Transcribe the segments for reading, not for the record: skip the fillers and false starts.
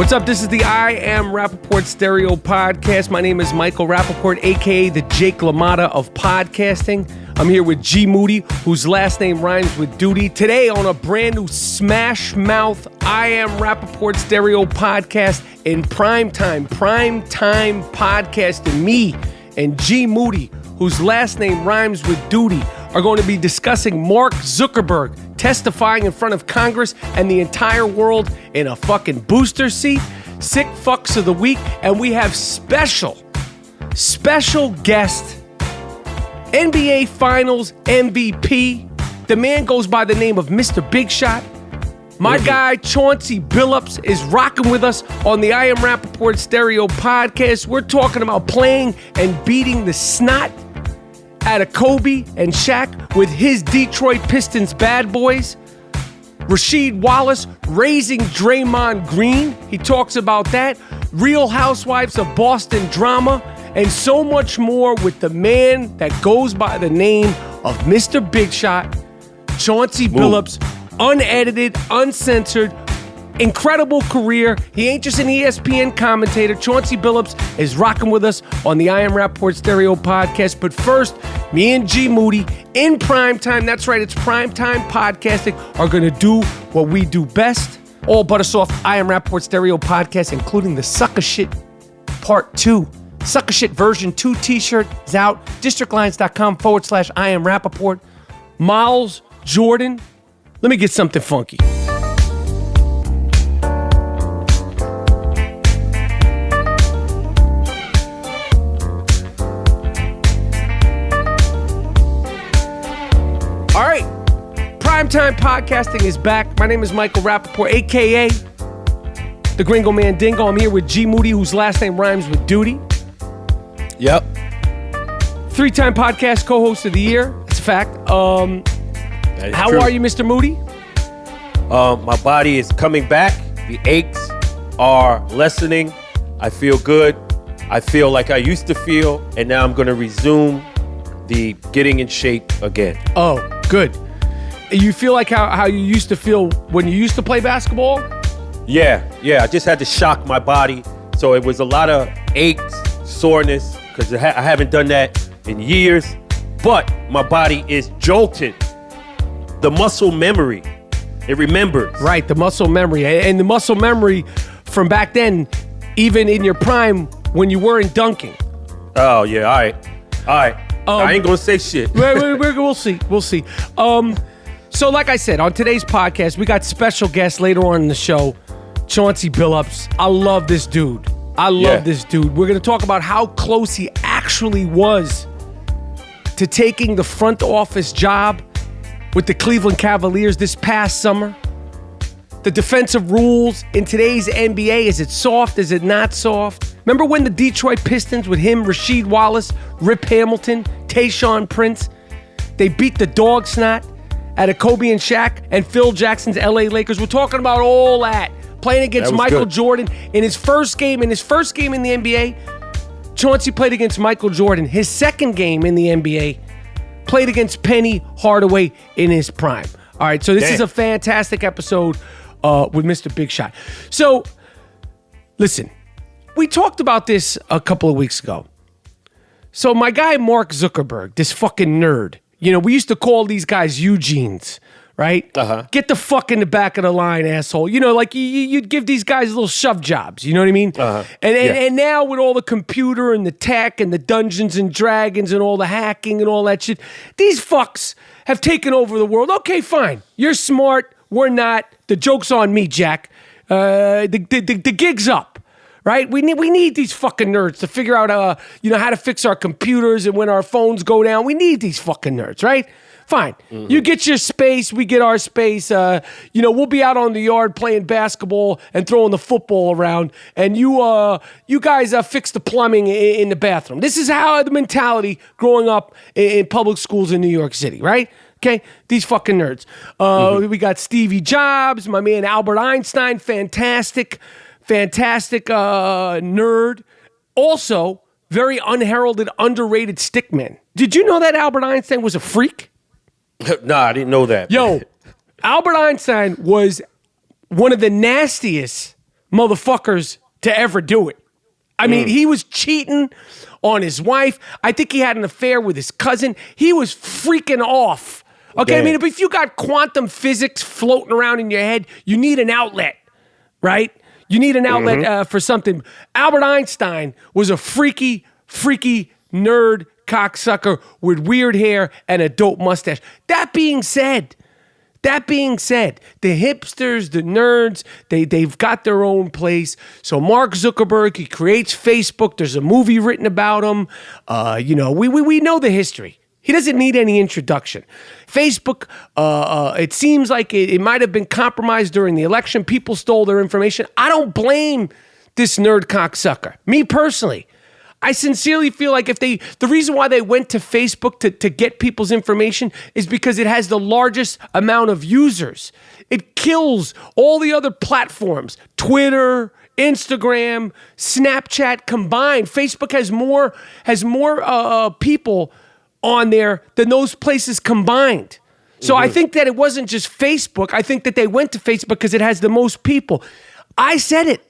What's up? This is the I Am Rapaport Stereo Podcast. My name is Michael Rapaport, a.k.a. the Jake LaMotta of podcasting. I'm here with G. Moody, whose last name rhymes with duty. Today on a brand new smash mouth I Am Rapaport Stereo Podcast in primetime podcasting. Me and G. Moody, whose last name rhymes with duty, are going to be discussing Mark Zuckerberg testifying in front of Congress and the entire world in a fucking booster seat. Sick fucks of the week. And we have special guest, NBA Finals MVP. The man goes by the name of Mr. Big Shot. My guy, Chauncey Billups, is rocking with us on the I Am Rapaport Stereo Podcast. We're talking about playing and beating the snot out of Kobe and Shaq with his Detroit Pistons bad boys. Rasheed Wallace raising Draymond Green. He talks about that. Realhousewives of Boston Drama. And so much more with the man that goes by the name of Mr. Big Shot, Chauncey Billups. Unedited, uncensored, incredible career. He ain't just an ESPN commentator. Chauncey Billups is rocking with us on the I Am Rapaport Stereo Podcast. But first, me and G. Moody in primetime, that's right, it's primetime podcasting, are going to do what we do best. All but us off I Am Rapaport Stereo Podcast, including the Sucker Shit Part 2. Sucker Shit version 2 t-shirt is out. districtlines.com/I Am Rapaport. Miles Jordan. Let me get something funky. All right, primetime podcasting is back. My name is Michael Rapaport, a.k.a. the Gringo Man Dingo. I'm here with G. Moody, whose last name rhymes with duty. Yep. 3-time podcast co-host of the year. That's a fact. How true. are you, Mr. Moody? My body is coming back. The aches are lessening. I feel good. I feel like I used to feel, and now I'm going to resume the getting in shape again. Oh, good. You feel like how you used to feel when you used to play basketball? Yeah. I just had to shock my body. So it was a lot of aches, soreness, because I haven't done that in years. But my body is jolted. The muscle memory, it remembers. Right, the muscle memory. And the muscle memory from back then, even in your prime when you weren't dunking. Oh, yeah, all right. I ain't going to say shit. We'll see. So like I said, on today's podcast, we got special guests later on in the show, Chauncey Billups. I love this dude. This dude. We're going to talk about how close he actually was to taking the front office job with the Cleveland Cavaliers this past summer. The defensive rules in today's NBA, is it soft? Is it not soft? Remember when the Detroit Pistons with him, Rasheed Wallace, Rip Hamilton, Tayshaun Prince, they beat the dog snot out of Kobe and Shaq and Phil Jackson's LA Lakers? We're talking about all that. Playing against Michael Jordan in his first game. In his first game in the NBA, Chauncey played against Michael Jordan. His second game in the NBA, played against Penny Hardaway in his prime. All right, so this is a fantastic episode with Mr. Big Shot. So, listen, we talked about this a couple of weeks ago. So my guy Mark Zuckerberg, this fucking nerd, we used to call these guys Eugenes, right? Uh-huh. Get the fuck in the back of the line, asshole. Like you'd give these guys little shove jobs, you know what I mean? Uh-huh. And now with all the computer and the tech and the Dungeons and Dragons and all the hacking and all that shit, these fucks have taken over the world. Okay, fine. You're smart. We're not. The joke's on me, Jack. The gig's up, right? We need these fucking nerds to figure out how to fix our computers and when our phones go down. We need these fucking nerds, right? Fine. Mm-hmm. You get your space, we get our space. We'll be out on the yard playing basketball and throwing the football around, and you guys fix the plumbing in the bathroom. This is how the mentality growing up in public schools in New York City, right? Okay, these fucking nerds. We got Stevie Jobs, my man Albert Einstein, fantastic nerd. Also, very unheralded, underrated stickman. Did you know that Albert Einstein was a freak? No, I didn't know that. Yo, Albert Einstein was one of the nastiest motherfuckers to ever do it. I mean, he was cheating on his wife. I think he had an affair with his cousin. He was freaking off. Okay, I mean, if you got quantum physics floating around in your head, you need an outlet, right? You need an outlet for something. Albert Einstein was a freaky nerd cocksucker with weird hair and a dope mustache. That being said, the hipsters, the nerds, they've got their own place. So Mark Zuckerberg, he creates Facebook. There's a movie written about him. We know the history. He doesn't need any introduction. Facebook, it seems like it might have been compromised during the election. People stole their information. I don't blame this nerd cocksucker. Me personally. I sincerely feel like the reason why they went to Facebook to get people's information is because it has the largest amount of users. It kills all the other platforms, Twitter, Instagram, Snapchat combined. Facebook has more people on there than those places combined. So I think that it wasn't just Facebook. I think that they went to Facebook because it has the most people. I said it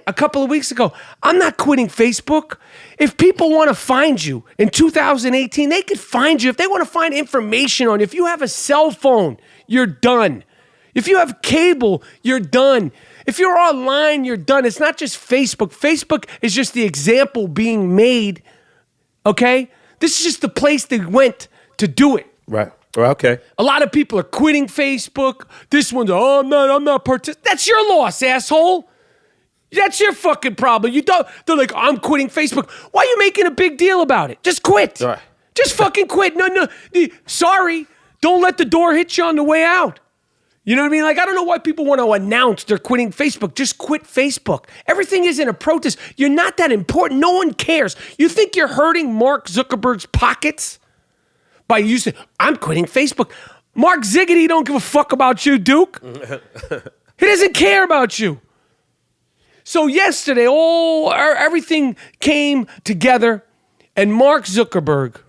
a couple of weeks ago. I'm not quitting Facebook. If people want to find you in 2018, they could find you. If they want to find information on you, if you have a cell phone, you're done. If you have cable, you're done. If you're online, you're done. It's not just Facebook. Facebook is just the example being made, okay? This is just the place they went to do it. Right. Okay. A lot of people are quitting Facebook. This one's, I'm not participating. That's your loss, asshole. That's your fucking problem. They're like, I'm quitting Facebook. Why are you making a big deal about it? Just quit. Right. Just fucking quit. No. Sorry. Don't let the door hit you on the way out. You know what I mean? Like, I don't know why people want to announce they're quitting Facebook. Just quit Facebook. Everything isn't a protest. You're not that important. No one cares. You think you're hurting Mark Zuckerberg's pockets by using, I'm quitting Facebook. Mark Ziggity don't give a fuck about you, Duke. He doesn't care about you. So yesterday, everything came together, and Mark Zuckerberg,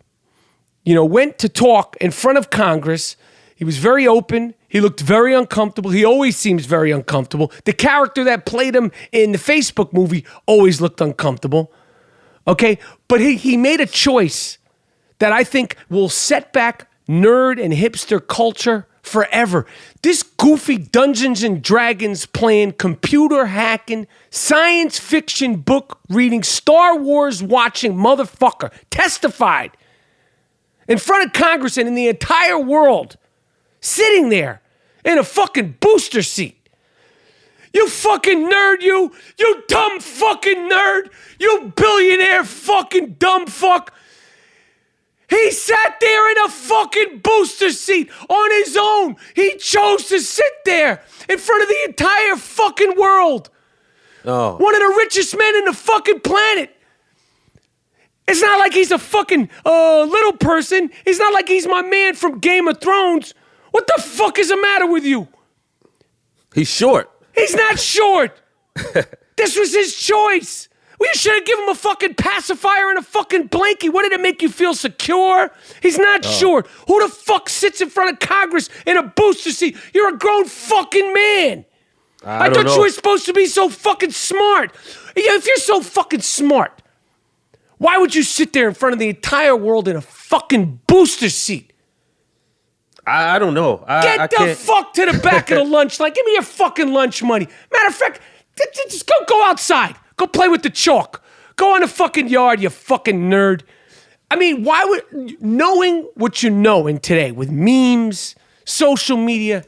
went to talk in front of Congress. He was very open. He looked very uncomfortable. He always seems very uncomfortable. The character that played him in the Facebook movie always looked uncomfortable. Okay? But he made a choice that I think will set back nerd and hipster culture forever. This goofy Dungeons and Dragons playing, computer hacking, science fiction book reading, Star Wars watching motherfucker testified in front of Congress and in the entire world, sitting there in a fucking booster seat. You fucking nerd, you dumb fucking nerd, you billionaire fucking dumb fuck. He sat there in a fucking booster seat on his own. He chose to sit there in front of the entire fucking world. Oh. One of the richest men in the fucking planet. It's not like he's a fucking little person. It's not like he's my man from Game of Thrones. What the fuck is the matter with you? He's short. He's not short. This was his choice. Well, you should have given him a fucking pacifier and a fucking blankie. What did it make you feel secure? He's not short. Who the fuck sits in front of Congress in a booster seat? You're a grown fucking man. I thought you were supposed to be so fucking smart. If you're so fucking smart, why would you sit there in front of the entire world in a fucking booster seat? I don't know. Get the fuck to the back of the lunch line. Give me your fucking lunch money. Matter of fact, just go outside. Go play with the chalk. Go in the fucking yard, you fucking nerd. I mean, why would, knowing what you know in today with memes, social media,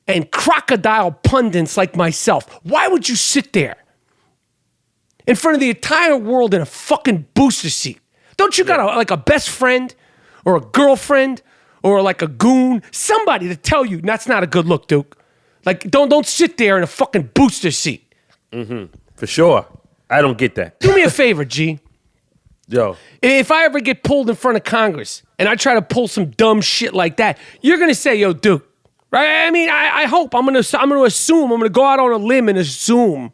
and crocodile pundits like myself, why would you sit there in front of the entire world in a fucking booster seat? Don't you got a best friend or a girlfriend or like a goon, somebody to tell you that's not a good look, Duke? Like, don't sit there in a fucking booster seat. Mm-hmm. For sure. I don't get that. Do me a favor, G. Yo. If I ever get pulled in front of Congress and I try to pull some dumb shit like that, you're going to say, yo, Duke, right? I mean, I hope. I'm going to assume, I'm going to go out on a limb and assume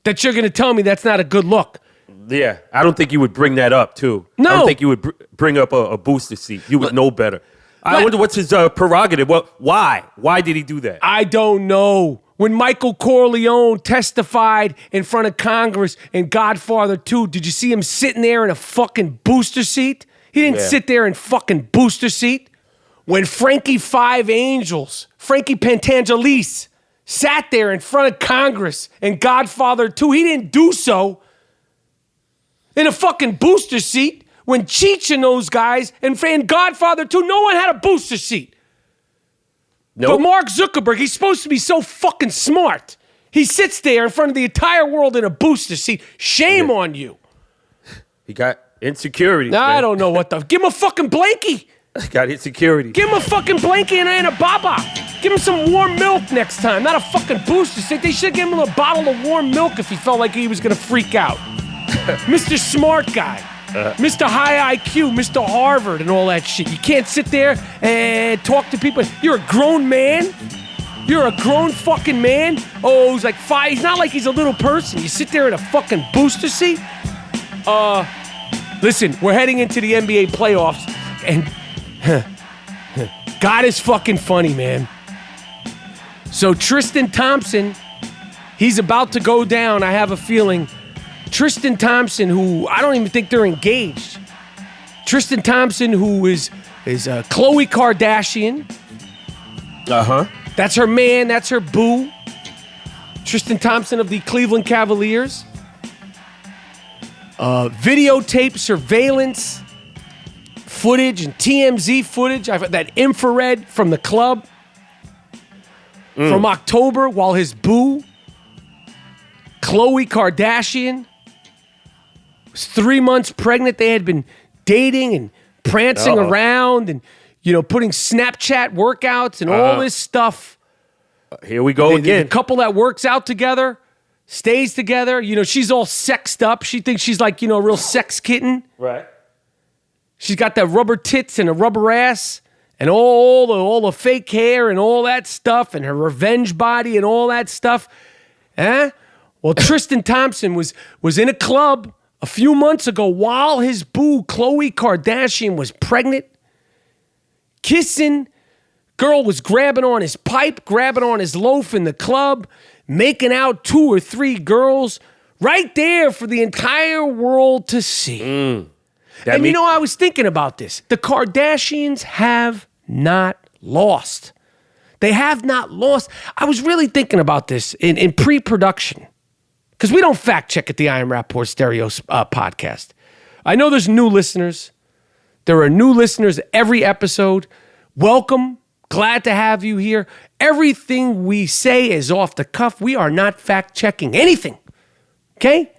that you're going to tell me that's not a good look. Yeah. I don't think you would bring that up, too. No. I don't think you would bring up a booster seat. You would know better. I wonder what's his prerogative. Well, why? Why did he do that? I don't know. when Michael Corleone testified in front of Congress in Godfather 2, did you see him sitting there in a fucking booster seat? He didn't sit there in fucking booster seat. When Frankie Pantangelis sat there in front of Congress in Godfather 2, he didn't do so in a fucking booster seat. When Cheech and those guys and Godfather 2, no one had a booster seat. Nope. But Mark Zuckerberg, he's supposed to be so fucking smart. He sits there in front of the entire world in a booster seat. Shame on you. He got insecurity. I don't know what the... Give him a fucking blankie. He got insecurity. Give him a fucking blankie and a baba. Give him some warm milk next time, not a fucking booster seat. They should give him a bottle of warm milk if he felt like he was going to freak out. Mr. Smart Guy. Mr. High IQ, Mr. Harvard, and all that shit. You can't sit there and talk to people. You're a grown man. You're a grown fucking man. Oh, he's like 5. He's not like he's a little person. You sit there in a fucking booster seat. Listen, we're heading into the NBA playoffs, and God is fucking funny, man. So Tristan Thompson, he's about to go down, I have a feeling. Tristan Thompson, who I don't even think they're engaged. Tristan Thompson, who is Khloé Kardashian. Uh-huh. That's her man. That's her boo. Tristan Thompson of the Cleveland Cavaliers. Videotape surveillance footage and TMZ footage. That infrared from the club from October while his boo, Khloé Kardashian, was 3 months pregnant. They had been dating and prancing around and, putting Snapchat workouts and all this stuff. Here we go again. The couple that works out together, stays together. She's all sexed up. She thinks she's like, a real sex kitten. Right. She's got that rubber tits and a rubber ass and all the fake hair and all that stuff and her revenge body and all that stuff. Well, Tristan Thompson was in a club a few months ago while his boo, Khloé Kardashian, was pregnant, kissing. Girl was grabbing on his pipe, grabbing on his loaf in the club, making out 2 or 3 girls right there for the entire world to see. And I was thinking about this. The Kardashians have not lost. They have not lost. I was really thinking about this in pre-production. Because we don't fact check at the I AM Rapaport Stereo podcast. I know there's new listeners. There are new listeners every episode. Welcome. Glad to have you here. Everything we say is off the cuff. We are not fact checking anything. Okay?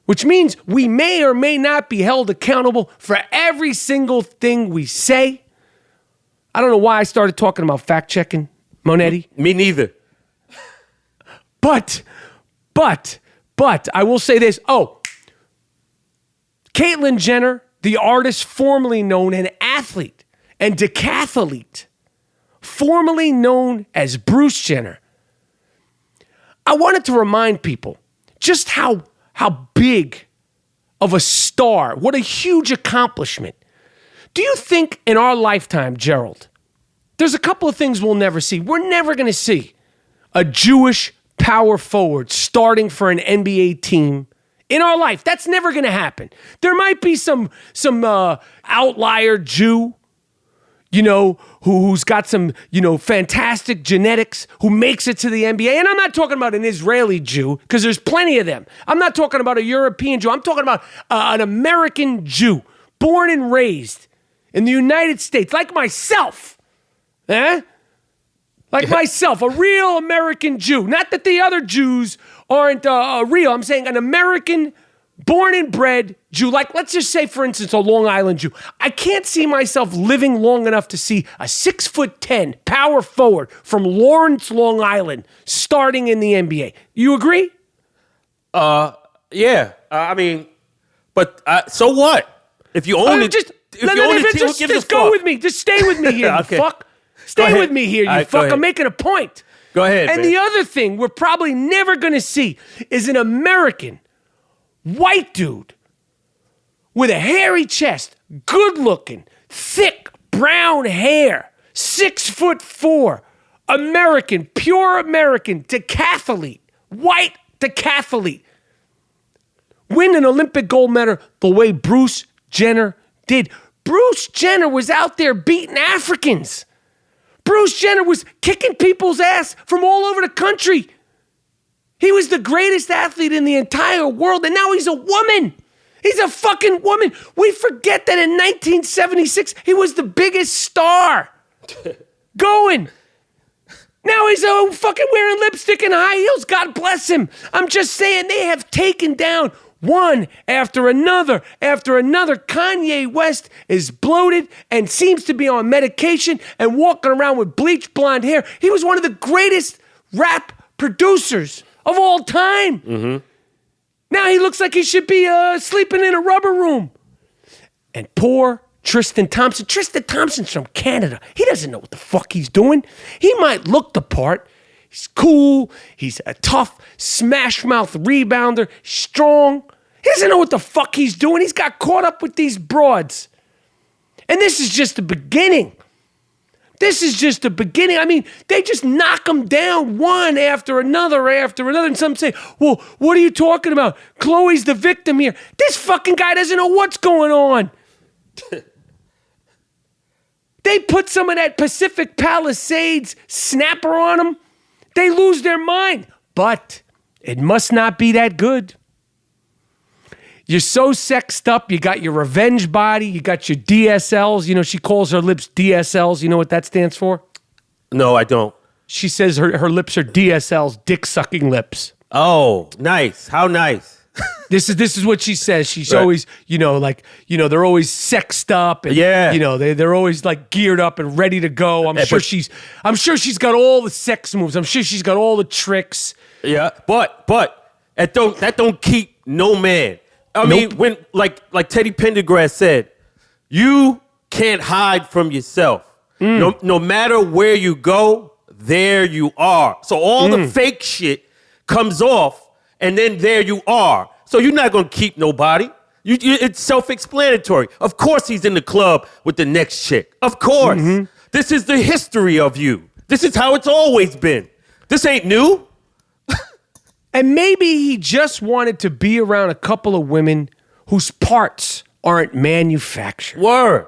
Which means we may or may not be held accountable for every single thing we say. I don't know why I started talking about fact checking, Monetti. Me neither. But I will say this. Caitlyn Jenner, the artist formerly known an athlete and decathlete, formerly known as Bruce Jenner. I wanted to remind people just how big of a star, what a huge accomplishment. Do you think in our lifetime, Gerald, there's a couple of things we'll never see. We're never going to see a Jewish power forward starting for an NBA team in our life. That's never going to happen. There might be some outlier Jew, who's got some, fantastic genetics, who makes it to the NBA. And I'm not talking about an Israeli Jew, because there's plenty of them. I'm not talking about a European Jew. I'm talking about an American Jew, born and raised in the United States, like myself. Like myself, a real American Jew. Not that the other Jews aren't real. I'm saying an American born and bred Jew. Like, let's just say, for instance, a Long Island Jew. I can't see myself living long enough to see a 6'10" power forward from Lawrence, Long Island, starting in the NBA. You agree? Yeah. But so what? If you own it, just go with me. Just stay with me here, okay. You fuck. Stay with me here, you fuck. I'm making a point. Go ahead. And the other thing we're probably never going to see is an American white dude with a hairy chest, good looking, thick brown hair, 6'4", American, pure American, decathlete, white decathlete, win an Olympic gold medal the way Bruce Jenner did. Bruce Jenner was out there beating Africans. Bruce Jenner was kicking people's ass from all over the country. He was the greatest athlete in the entire world, and now he's a woman. He's a fucking woman. We forget that in 1976, he was the biggest star going. Now he's fucking wearing lipstick and high heels. God bless him. I'm just saying they have taken down one after another after another. Kanye West is bloated and seems to be on medication and walking around with bleached blonde hair. He was one of the greatest rap producers of all time. Mm-hmm. Now he looks like he should be sleeping in a rubber room. And poor Tristan Thompson. Tristan Thompson's from Canada. He doesn't know what the fuck he's doing. He might look the part. He's cool. He's a tough, smash-mouth rebounder. Strong. He doesn't know what the fuck he's doing. He's got caught up with these broads. And this is just the beginning. This is just the beginning. I mean, they just knock him down one after another. And some say, well, what are you talking about? Khloé's the victim here. This fucking guy doesn't know what's going on. They put some of that Pacific Palisades snapper on him. They lose their mind. But it must not be that good. You're so sexed up. You got your revenge body. You got your DSLs. You know, she calls her lips DSLs. You know what that stands for? No, I don't. She says her lips are DSLs, dick-sucking lips. Oh, nice. How nice. This is what she says. She's always, they're always sexed up. And, they're always like geared up and ready to go. I'm sure she's got all the sex moves. I'm sure she's got all the tricks. Yeah, but that don't keep no man. I mean, when like Teddy Pendergrass said, you can't hide from yourself. No matter where you go, there you are. So all the fake shit comes off, and then there you are. So you're not gonna keep nobody. It's self-explanatory. Of course he's in the club with the next chick. Of course. Mm-hmm. This is the history of you. This is how it's always been. This ain't new. And maybe he just wanted to be around a couple of women whose parts aren't manufactured. Word.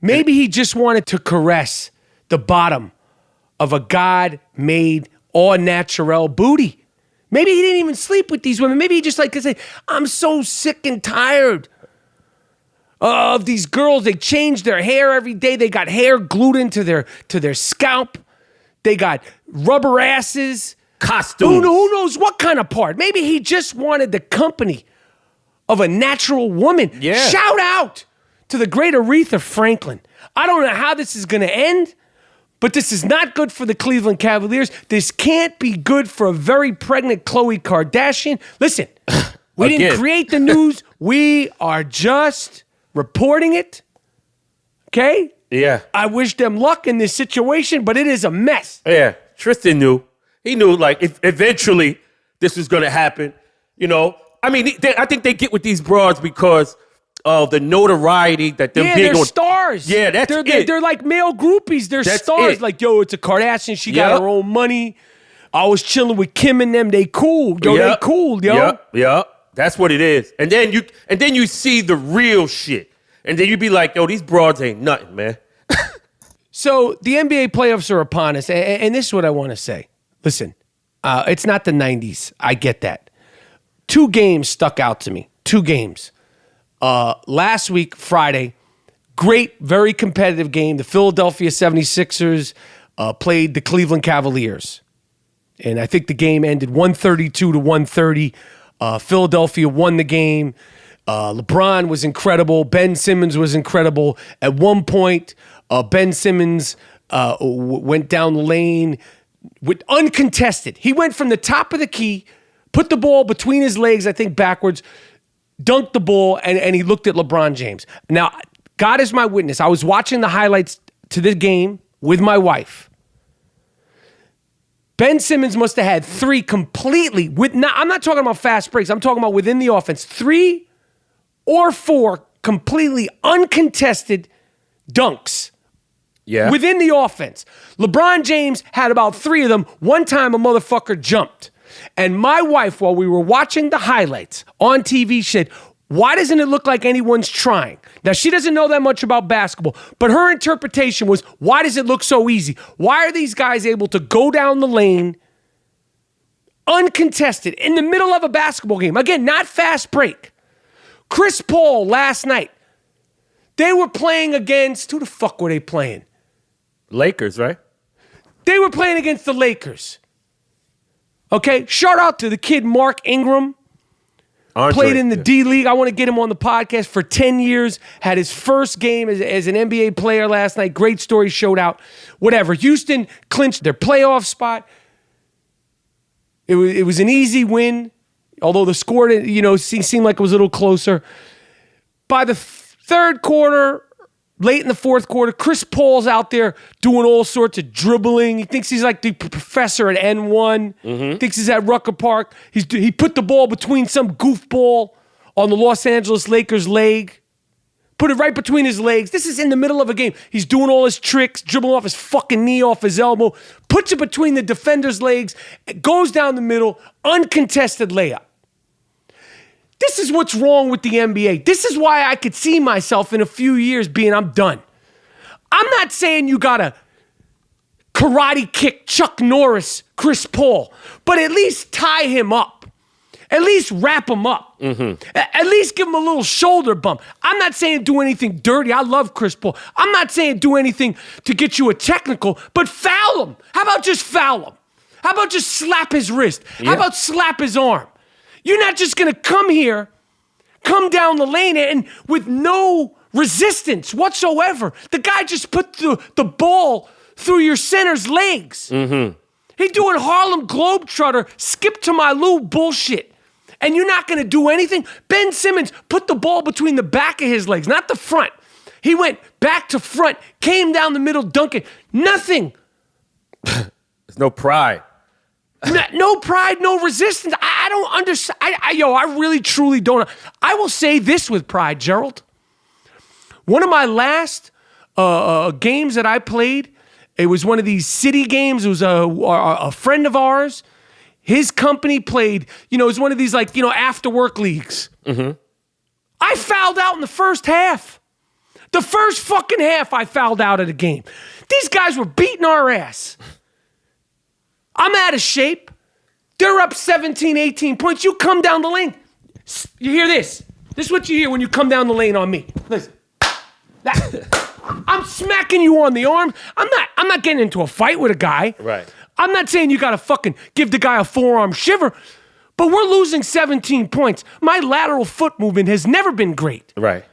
Maybe he just wanted to caress the bottom of a God-made, all-natural booty. Maybe he didn't even sleep with these women. Maybe he just could say, I'm so sick and tired of these girls. They change their hair every day. They got hair glued into their scalp. They got rubber asses. Costumes. Who knows what kind of part? Maybe he just wanted the company of a natural woman. Yeah. Shout out to the great Aretha Franklin. I don't know how this is going to end, but this is not good for the Cleveland Cavaliers. This can't be good for a very pregnant Khloé Kardashian. Listen, we didn't create the news. We are just reporting it. Okay? Yeah. I wish them luck in this situation, but it is a mess. Yeah. Tristan knew. He knew, eventually this was going to happen. You know, I mean, I think they get with these broads because of the notoriety that they're being they're stars. Yeah, they're like male groupies. They're stars. It. Like, yo, it's a Kardashian. She got her own money. I was chilling with Kim and them. They cool. Yo, they cool, yo. Yeah. That's what it is. And then you see the real shit. And then you be like, yo, these broads ain't nothing, man. So the NBA playoffs are upon us. And this is what I want to say. Listen, it's not the 90s. I get that. 2 games stuck out to me. 2 games. Last week, Friday, great, very competitive game. The Philadelphia 76ers played the Cleveland Cavaliers. And I think the game ended 132-130. Philadelphia won the game. LeBron was incredible. Ben Simmons was incredible. At one point, Ben Simmons went down the lane with uncontested. He went from the top of the key, put the ball between his legs, I think backwards, dunked the ball, and he looked at LeBron James. Now, God is my witness. I was watching the highlights to this game with my wife. Ben Simmons must have had 3 completely, I'm not talking about fast breaks. I'm talking about within the offense, 3 or 4 completely uncontested dunks Yeah. Within the offense. LeBron James had about 3 of them. One time a motherfucker jumped. And my wife, while we were watching the highlights on TV, said, why doesn't it look like anyone's trying? Now, she doesn't know that much about basketball, but her interpretation was, why does it look so easy? Why are these guys able to go down the lane uncontested in the middle of a basketball game? Again, not fast break. Chris Paul last night, they were playing against, who the fuck were they playing? Lakers, right? They were playing against the Lakers. Okay, shout out to the kid Mark Ingram. Played in the D League. I want to get him on the podcast for 10 years. Had his first game as an NBA player last night. Great story, showed out. Whatever. Houston clinched their playoff spot. It was an easy win, although the score, seemed like it was a little closer. By the third quarter, late in the fourth quarter, Chris Paul's out there doing all sorts of dribbling. He thinks he's like the professor at N1. Mm-hmm. Thinks he's at Rucker Park. He put the ball between some goofball on the Los Angeles Lakers' leg. Put it right between his legs. This is in the middle of a game. He's doing all his tricks, dribbling off his fucking knee, off his elbow. Puts it between the defender's legs. Goes down the middle. Uncontested layup. This is what's wrong with the NBA. This is why I could see myself in a few years being, I'm done. I'm not saying you gotta karate kick Chuck Norris, Chris Paul, but at least tie him up. At least wrap him up. Mm-hmm. At least give him a little shoulder bump. I'm not saying do anything dirty. I love Chris Paul. I'm not saying do anything to get you a technical, but foul him. How about just foul him? How about just slap his wrist? Yeah. How about slap his arm? You're not just going to come down the lane and with no resistance whatsoever. The guy just put the ball through your center's legs. Mm-hmm. He doing Harlem Globetrotter, skip to my Lou bullshit. And you're not going to do anything? Ben Simmons put the ball between the back of his legs, not the front. He went back to front, came down the middle, dunking. Nothing. There's no pride. No pride, no resistance. I don't understand. I really, truly don't. I will say this with pride, Gerald. One of my last games that I played, it was one of these city games. It was a friend of ours. His company played, it was one of these after work leagues. Mm-hmm. I fouled out in the first half. The first fucking half I fouled out of the game. These guys were beating our ass. I'm out of shape. They're up 17, 18 points. You come down the lane. You hear this? This is what you hear when you come down the lane on me. Listen. I'm smacking you on the arm. I'm not getting into a fight with a guy. Right. I'm not saying you got to fucking give the guy a forearm shiver, but we're losing 17 points. My lateral foot movement has never been great. Right.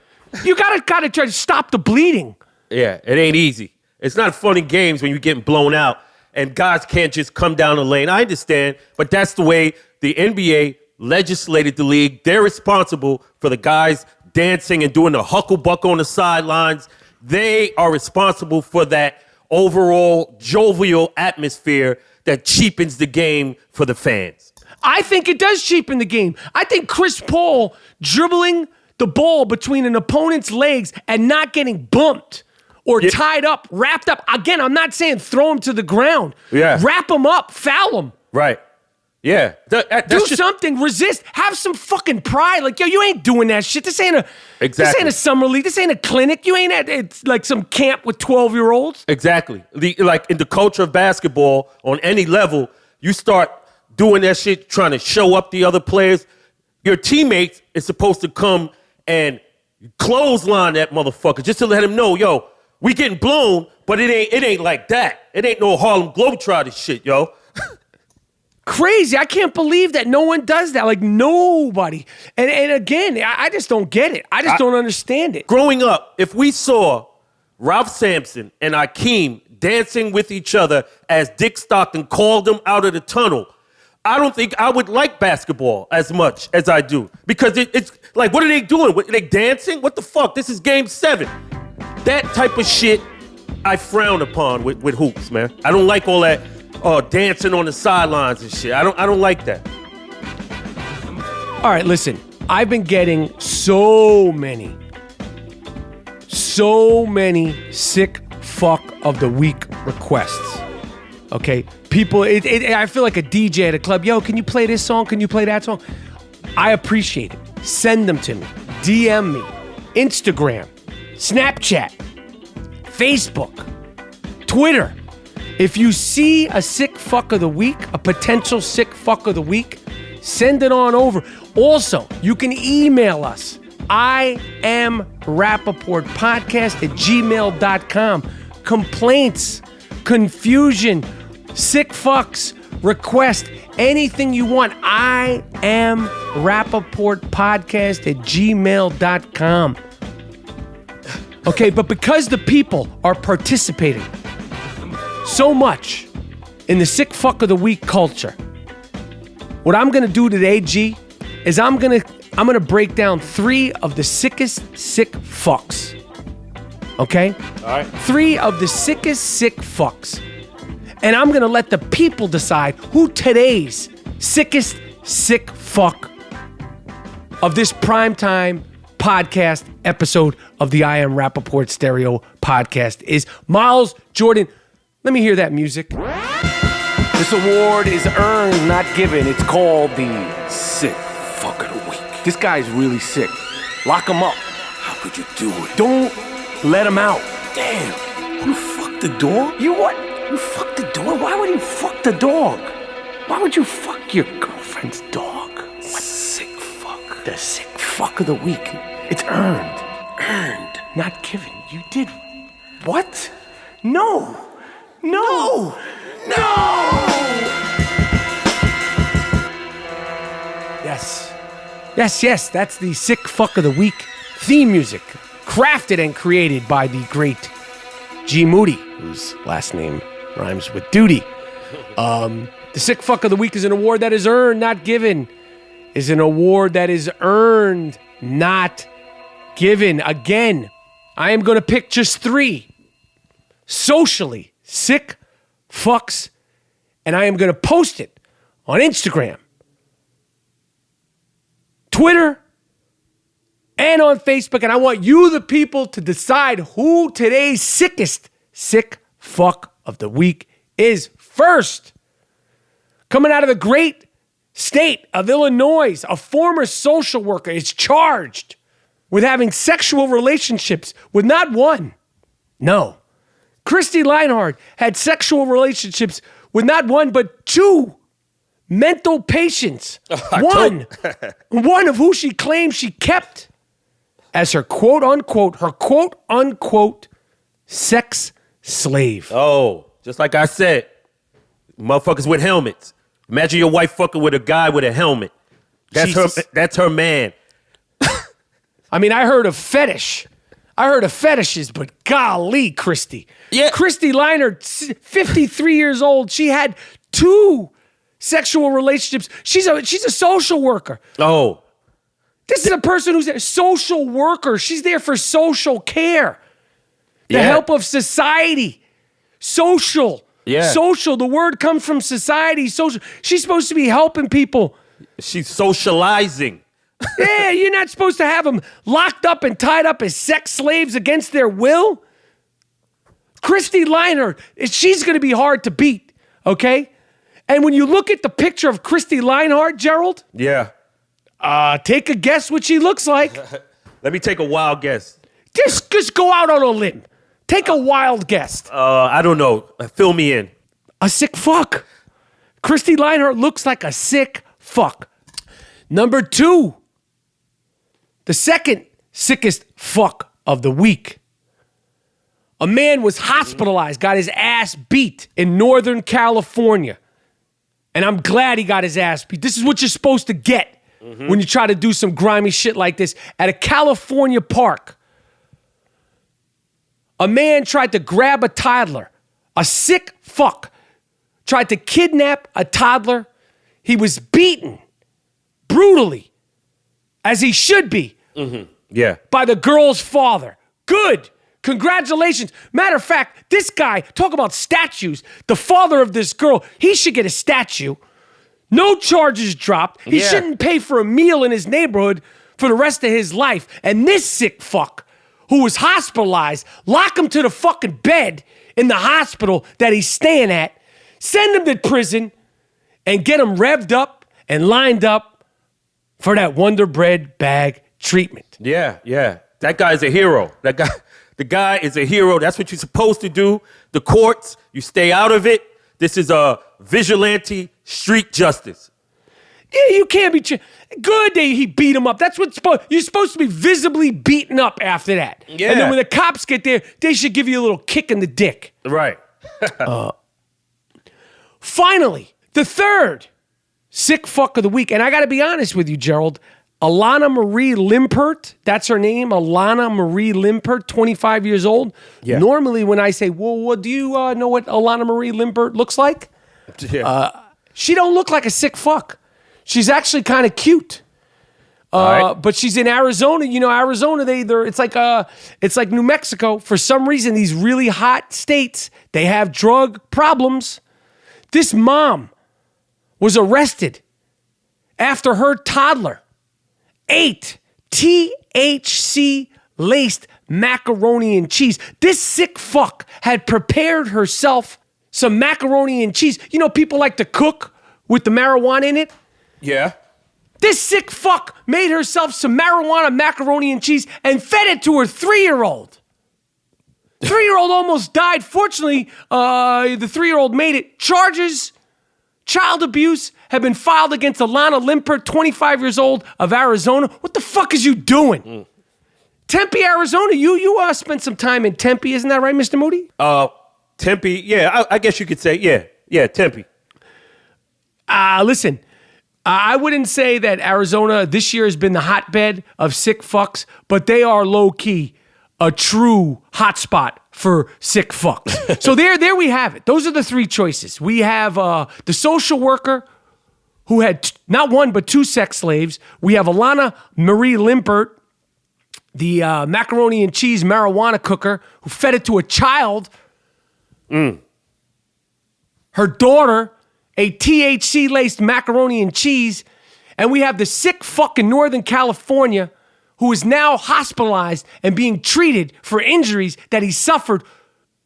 You gotta try to stop the bleeding. Yeah, it ain't easy. It's not fun in games when you're getting blown out and guys can't just come down the lane. I understand, but that's the way the NBA legislated the league. They're responsible for the guys dancing and doing the hucklebuck on the sidelines. They are responsible for that overall jovial atmosphere that cheapens the game for the fans. I think it does cheapen the game. I think Chris Paul dribbling the ball between an opponent's legs and not getting bumped or tied up, wrapped up. Again, I'm not saying throw him to the ground. Yeah. Wrap him up, foul him. Right. Yeah. Do something, resist, have some fucking pride. Like, yo, you ain't doing that shit. This ain't a summer league. This ain't a clinic. You ain't it's like some camp with 12-year-olds. Exactly. Like in the culture of basketball, on any level, you start doing that shit, trying to show up the other players. Your teammates is supposed to come and clothesline that motherfucker just to let him know, yo, we getting blown, but it ain't like that. It ain't no Harlem Globetrotter shit, yo. Crazy. I can't believe that no one does that. Like, nobody. And again, I just don't get it. I just don't understand it. Growing up, if we saw Ralph Sampson and Akeem dancing with each other as Dick Stockton called them out of the tunnel, I don't think I would like basketball as much as I do. Because it's like, what are they doing? Are they dancing? What the fuck? This is game 7. That type of shit I frown upon with hoops, man. I don't like all that dancing on the sidelines and shit. I don't like that. All right, listen. I've been getting so many sick fuck of the week requests. Okay, people, I feel like a DJ at a club. Yo, can you play this song? Can you play that song? I appreciate it. Send them to me. DM me. Instagram. Snapchat. Facebook. Twitter. If you see a sick fuck of the week, a potential sick fuck of the week, send it on over. Also, you can email us. I am Rapaport podcast at gmail.com. Complaints, confusion, sick fucks, request, anything you want. I am Rapaport podcast at gmail.com. Okay, but because the people are participating so much in the sick fuck of the week culture, what I'm gonna do today, G, is I'm gonna break down 3 of the sickest sick fucks. Okay? All right. 3 of the sickest sick fucks. And I'm gonna let the people decide who today's sickest sick fuck of this primetime podcast episode of the I Am Rapaport Stereo podcast is. Miles Jordan, let me hear that music. This award is earned, not given. It's called the Sick Fuck of the Week. This guy's really sick. Lock him up. How could you do it? Don't let him out. Damn. You fucked the dog? You what? You fucked the dog? Why would you fuck the dog? Why would you fuck your girlfriend's dog? What? Sick fuck. The sick fuck of the week. It's earned. Earned. Not given. You did. What? No. No. No! Yes, that's the sick fuck of the week theme music, crafted and created by the great G. Moody, whose last name rhymes with duty. The sick fuck of the week is an award that is earned, not given. Is an award that is earned, not given. Again, I am going to pick just 3 socially sick fucks, and I am going to post it on Instagram, Twitter, and on Facebook, and I want you, the people, to decide who today's sickest sick fuck of the week is. First, coming out of the great state of Illinois, a former social worker is charged with having sexual relationships with not one, no, Christy Leinhardt had sexual relationships with not one, but 2 mental patients. One of who she claims she kept as her quote unquote sex slave. Oh, just like I said, motherfuckers with helmets. Imagine your wife fucking with a guy with a helmet. That's her man. I mean, I heard of fetishes, but golly, Christy. Yeah. Christy Leinhardt, 53 years old. She had 2 sexual relationships. She's a social worker. Oh. This is a person who's a social worker. She's there for social care. The help of society. Social. Yeah. Social. The word comes from society. Social. She's supposed to be helping people. She's socializing. Yeah, you're not supposed to have them locked up and tied up as sex slaves against their will. Christy Leinhardt, she's going to be hard to beat, okay? And when you look at the picture of Christy Leinhardt, Gerald, yeah, take a guess what she looks like. Let me take a wild guess. Just go out on a limb. Take a wild guess. I don't know. Fill me in. A sick fuck. Christy Leinhardt looks like a sick fuck. Number 2. The second sickest fuck of the week. A man was hospitalized, got his ass beat in Northern California. And I'm glad he got his ass beat. This is what you're supposed to get when you try to do some grimy shit like this. At a California park, a man tried to grab a toddler. A sick fuck tried to kidnap a toddler. He was beaten brutally, as he should be, by the girl's father. Good. Congratulations. Matter of fact, this guy, talk about statues, the father of this girl, he should get a statue. No charges dropped. He shouldn't pay for a meal in his neighborhood for the rest of his life. And this sick fuck who was hospitalized, lock him to the fucking bed in the hospital that he's staying at, send him to prison, and get him revved up and lined up for that Wonder Bread bag treatment. Yeah. That guy's a hero. The guy is a hero. That's what you're supposed to do. The courts, you stay out of it. This is a vigilante street justice. Yeah, you can't be good. He beat him up. That's what's you're supposed to be visibly beaten up after that. Yeah. And then when the cops get there, they should give you a little kick in the dick. Right. Finally, the third sick fuck of the week. And I got to be honest with you, Gerald. Alana Marie Limpert, that's her name, Alana Marie Limpert, 25 years old. Yeah. Normally when I say, well, do you know what Alana Marie Limpert looks like? Yeah. She don't look like a sick fuck. She's actually kind of cute. Right. But she's in Arizona. You know, Arizona, it's like New Mexico. For some reason, these really hot states, they have drug problems. This mom was arrested after her toddler ate THC-laced macaroni and cheese. This sick fuck had prepared herself some macaroni and cheese. You know, people like to cook with the marijuana in it. Yeah. This sick fuck made herself some marijuana macaroni and cheese and fed it to her 3-year-old. 3-year-old almost died. Fortunately, the 3-year-old made it. Charges, child abuse, have been filed against Alana Limpert, 25 years old, of Arizona. What the fuck is you doing? Tempe, Arizona. You spent some time in Tempe, isn't that right, Mr. Moody? Tempe, yeah, I guess you could say, yeah, Tempe. Listen, I wouldn't say that Arizona this year has been the hotbed of sick fucks, but they are low-key a true hotspot for sick fucks. So there we have it. Those are the three choices. We have the social worker who had not one but 2 sex slaves. We have Alana Marie Limpert, the macaroni and cheese marijuana cooker who fed it to a child. Her daughter, a THC-laced macaroni and cheese. And we have the sick fuck in Northern California who is now hospitalized and being treated for injuries that he suffered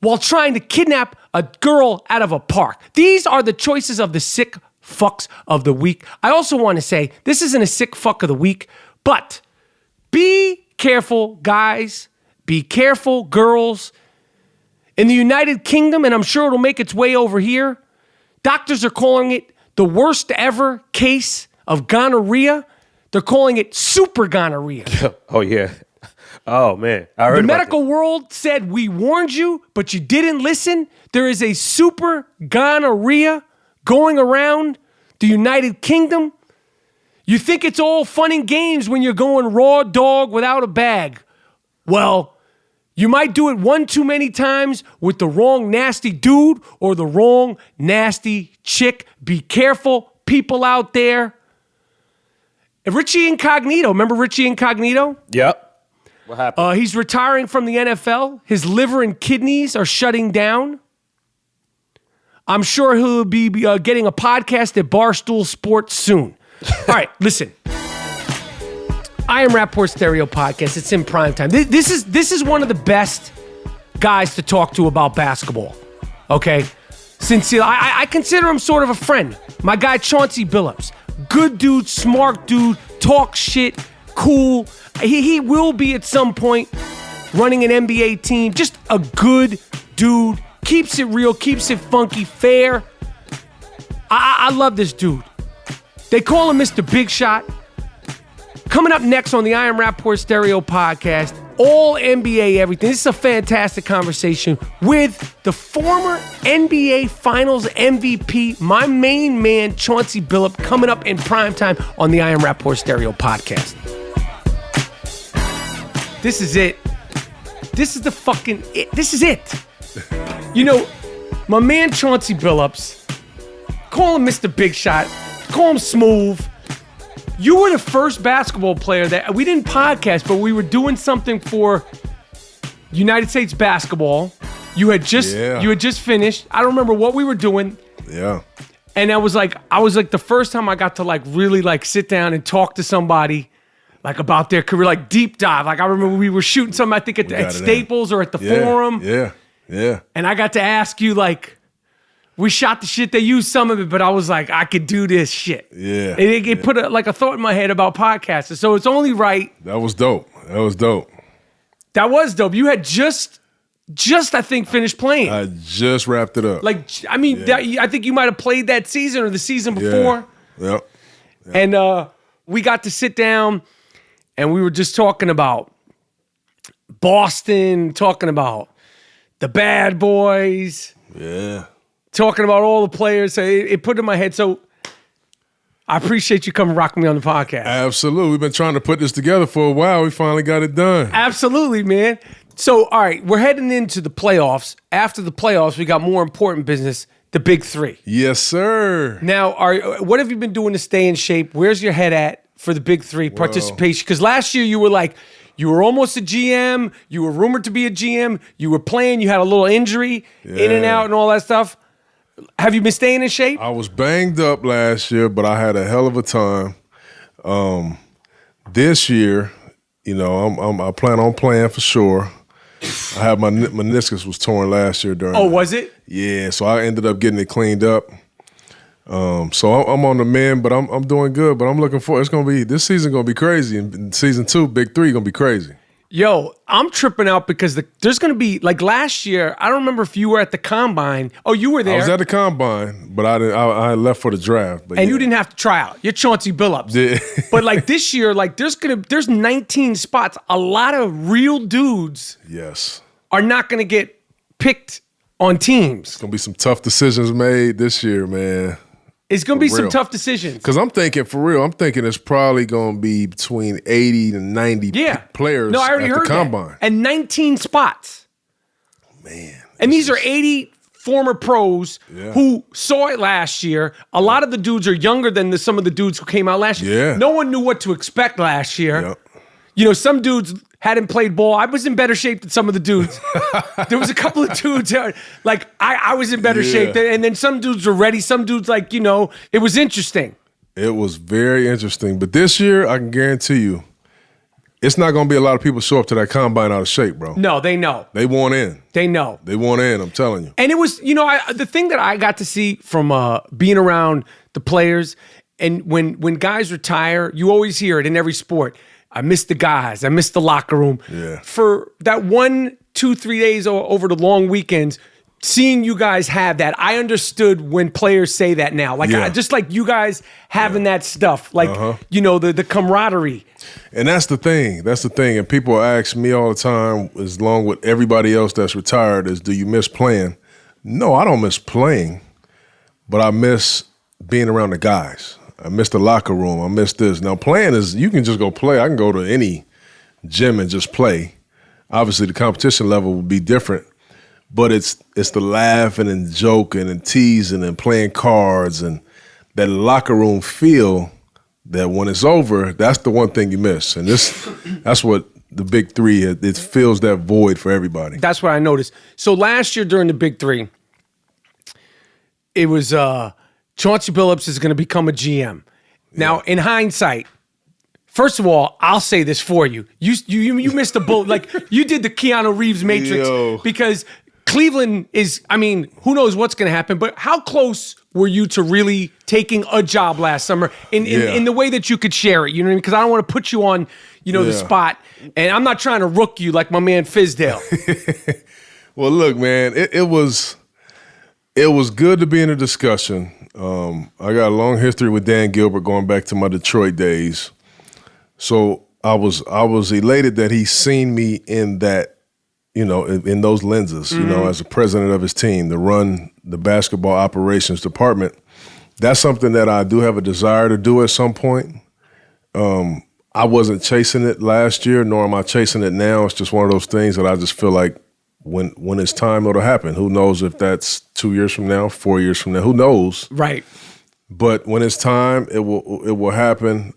while trying to kidnap a girl out of a park. These are the choices of the sick fucks of the week. I also want to say, this isn't a sick fuck of the week, but be careful, guys. Be careful, girls. In the United Kingdom, and I'm sure it'll make its way over here, doctors are calling it the worst ever case of gonorrhea. They're calling it super gonorrhea. Oh, yeah. Oh, man. I heard the about medical world said, we warned you, but you didn't listen. There is a super gonorrhea going around the United Kingdom. You think it's all fun and games when you're going raw dog without a bag. Well, you might do it one too many times with the wrong nasty dude or the wrong nasty chick. Be careful, people out there. And Richie Incognito, remember Richie Incognito? Yep. What happened? He's retiring from the NFL. His liver and kidneys are shutting down. I'm sure he'll be getting a podcast at Barstool Sports soon. All right, listen. I Am Rapaport Stereo Podcast. It's in prime time. This is one of the best guys to talk to about basketball. Okay? Sincerely, I consider him sort of a friend. My guy Chauncey Billups. Good dude, smart dude, talk shit, cool. He will be at some point running an NBA team. Just a good dude. Keeps it real, keeps it funky, fair. I love this dude. They call him Mr. Big Shot. Coming up next on the I Am Rapaport Stereo Podcast, all NBA everything. This is a fantastic conversation with the former NBA Finals MVP, my main man, Chauncey Billups, coming up in primetime on the I Am Rapaport Stereo Podcast. This is it. This is the fucking it. This is it. You know, my man Chauncey Billups, call him Mr. Big Shot, call him Smooth. You were the first basketball player that we didn't podcast, but we were doing something for United States basketball. You had just finished. I don't remember what we were doing. Yeah. And I was like the first time I got to really sit down and talk to somebody like about their career, like deep dive. Like I remember we were shooting something, I think at Staples or at the Forum. Yeah. And I got to ask you, like, we shot the shit. They used some of it, but I was like, I could do this shit. Yeah. It put a thought in my head about podcasting. So it's only right. That was dope. That was dope. You had just I think finished playing. I just wrapped it up. Like, I mean, I think you might have played that season or the season before. Yep. And we got to sit down and we were just talking about Boston, talking about the bad boys. Yeah. Talking about all the players. So it put in my head. So I appreciate you coming rock me on the podcast. Absolutely. We've been trying to put this together for a while. We finally got it done. Absolutely, man. So, all right, we're heading into the playoffs. After the playoffs, we got more important business, the big three. Yes, sir. Now, what have you been doing to stay in shape? Where's your head at for the big three participation? Because last year you were almost a GM. You were rumored to be a GM. You were playing. You had a little injury, in and out and all that stuff. Have you been staying in shape? I was banged up last year, but I had a hell of a time. This year, I plan on playing for sure. I had my meniscus was torn last year during. Oh, was it? Yeah, so I ended up getting it cleaned up. So I'm on the mend, but I'm doing good. But I'm looking forward. This season gonna be crazy, and season 2, big 3 gonna be crazy. Yo, I'm tripping out because there's going to be, like last year, I don't remember if you were at the Combine. Oh, you were there. I was at the Combine, but I left for the draft. But you didn't have to try out. You're Chauncey Billups. Yeah. But like this year, like there's 19 spots. A lot of real dudes are not going to get picked on teams. It's going to be some tough decisions made this year, man. It's going to be some tough decisions. Because I'm thinking, for real, it's probably going to be between 80 to 90 players I already at heard the Combine. That. And 19 spots. Man. And these are 80 former pros who saw it last year. A lot of the dudes are younger than some of the dudes who came out last year. Yeah. No one knew what to expect last year. Yep. Some dudes hadn't played ball. I was in better shape than some of the dudes. There was a couple of dudes like I was in better shape. And then some dudes were ready. Some dudes it was interesting. It was very interesting. But this year, I can guarantee you, it's not going to be a lot of people show up to that Combine out of shape, bro. No, they know. They want in. They know. They want in, I'm telling you. And it was, the thing that I got to see from being around the players, and when guys retire, you always hear it in every sport. I miss the guys. I miss the locker room. Yeah. For that 1, 2, 3 days over the long weekends, seeing you guys have that, I understood when players say that now. Like, just like you guys having that stuff, like, the camaraderie. And that's the thing. That's the thing. And people ask me all the time, as long with everybody else that's retired, is do you miss playing? No, I don't miss playing, but I miss being around the guys. I miss the locker room. I miss this. Now, playing is, you can just go play. I can go to any gym and just play. Obviously, the competition level will be different, but it's the laughing and joking and teasing and playing cards and that locker room feel that when it's over, that's the one thing you miss. And that's what the big 3, it fills that void for everybody. That's what I noticed. So last year during the big 3, it was Chauncey Billups is going to become a GM. Now, in hindsight, first of all, I'll say this for you. You missed the boat. Like, you did the Keanu Reeves Matrix because Cleveland is, who knows what's going to happen, but how close were you to really taking a job last summer in the way that you could share it? You know what I mean? Because I don't want to put you on, the spot. And I'm not trying to rook you like my man Fizdale. Well, look, man, it was good to be in a discussion. I got a long history with Dan Gilbert going back to my Detroit days. So I was elated that he seen me in that, in those lenses, as a president of his team, to run the basketball operations department. That's something that I do have a desire to do at some point. I wasn't chasing it last year, nor am I chasing it now. It's just one of those things that I just feel like when it's time, it'll happen. Who knows if that's 2 years from now, 4 years from now? Who knows? Right. But when it's time, it will happen.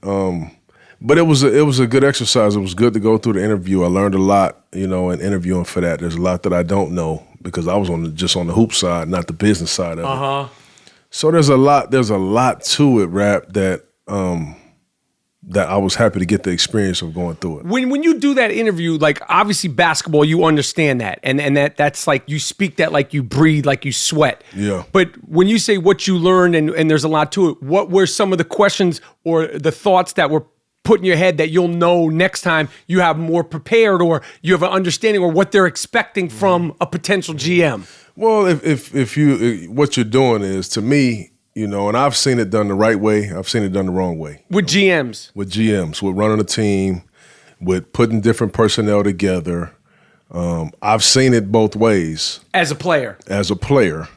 But it was a good exercise. It was good to go through the interview. I learned a lot, in interviewing for that. There's a lot that I don't know because I was just on the hoop side, not the business side of it. So there's a lot to it, Rap, that that I was happy to get the experience of going through it. When you do that interview, like obviously basketball, you understand that, and that's like you speak that like you breathe, like you sweat. Yeah. But when you say what you learned, and there's a lot to it, what were some of the questions or the thoughts that were put in your head that you'll know next time you have more prepared, or you have an understanding, or what they're expecting from a potential GM? Well, if you what you're doing is, to me, you know, and I've seen it done the right way, I've seen it done the wrong way. With GMs? With running a team, with putting different personnel together. I've seen it both ways. As a player? As a player.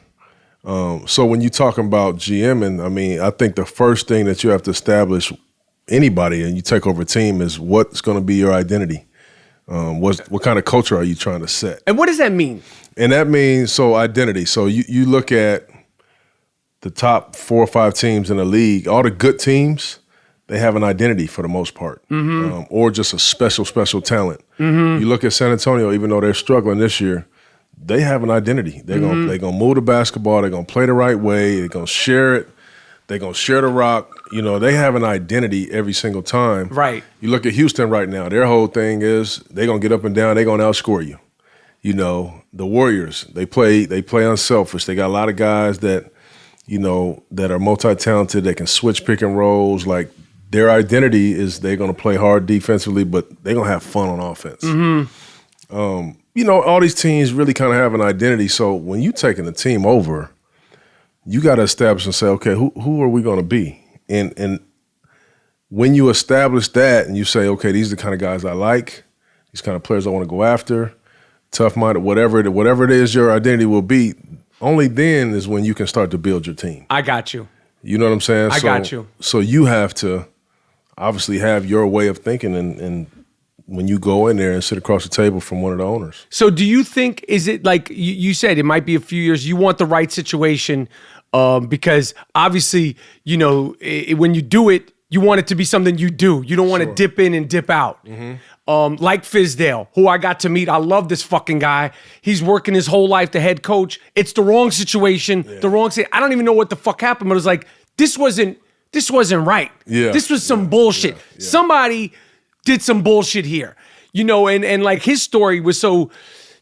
So when you're talking about GMing, I mean, I think the first thing that you have to establish, anybody, and you take over a team, is what's going to be your identity. What kind of culture are you trying to set? And what does that mean? And that means, so identity. So you look at the top 4 or 5 teams in the league, all the good teams, they have an identity for the most part, or just a special talent. You look at San Antonio, even though they're struggling this year, they have an identity. They're gonna move the basketball. They're gonna play the right way. They're gonna share it. They're gonna share the rock. You know, they have an identity every single time. Right. You look at Houston right now. Their whole thing is they're gonna get up and down. They're gonna outscore you. You know, the Warriors, they play unselfish. They got a lot of guys that, you know, that are multi-talented, they can switch pick and rolls. Like, their identity is they're going to play hard defensively, but they're going to have fun on offense. You know, all these teams really kind of have an identity. So when you're taking a team over, you got to establish and say, okay, who are we going to be? And when you establish that and you say, okay, these are the kind of guys I like, these kind of players I want to go after, tough-minded, whatever it is your identity will be, only then is when you can start to build your team. I got you. You know what I'm saying? I got you. So you have to obviously have your way of thinking, and when you go in there and sit across the table from one of the owners. So do you think, is it like you said, it might be a few years, you want the right situation, because obviously, you know, when you do it, you want it to be something you do. You don't want to dip in and dip out. Like Fizdale, who I got to meet. I love this fucking guy. He's working his whole life, the head coach. It's the wrong situation, the wrong thing. I don't even know what the fuck happened, but it was like, this wasn't right. Yeah. This was some bullshit. Somebody did some bullshit here. You know, and like his story was so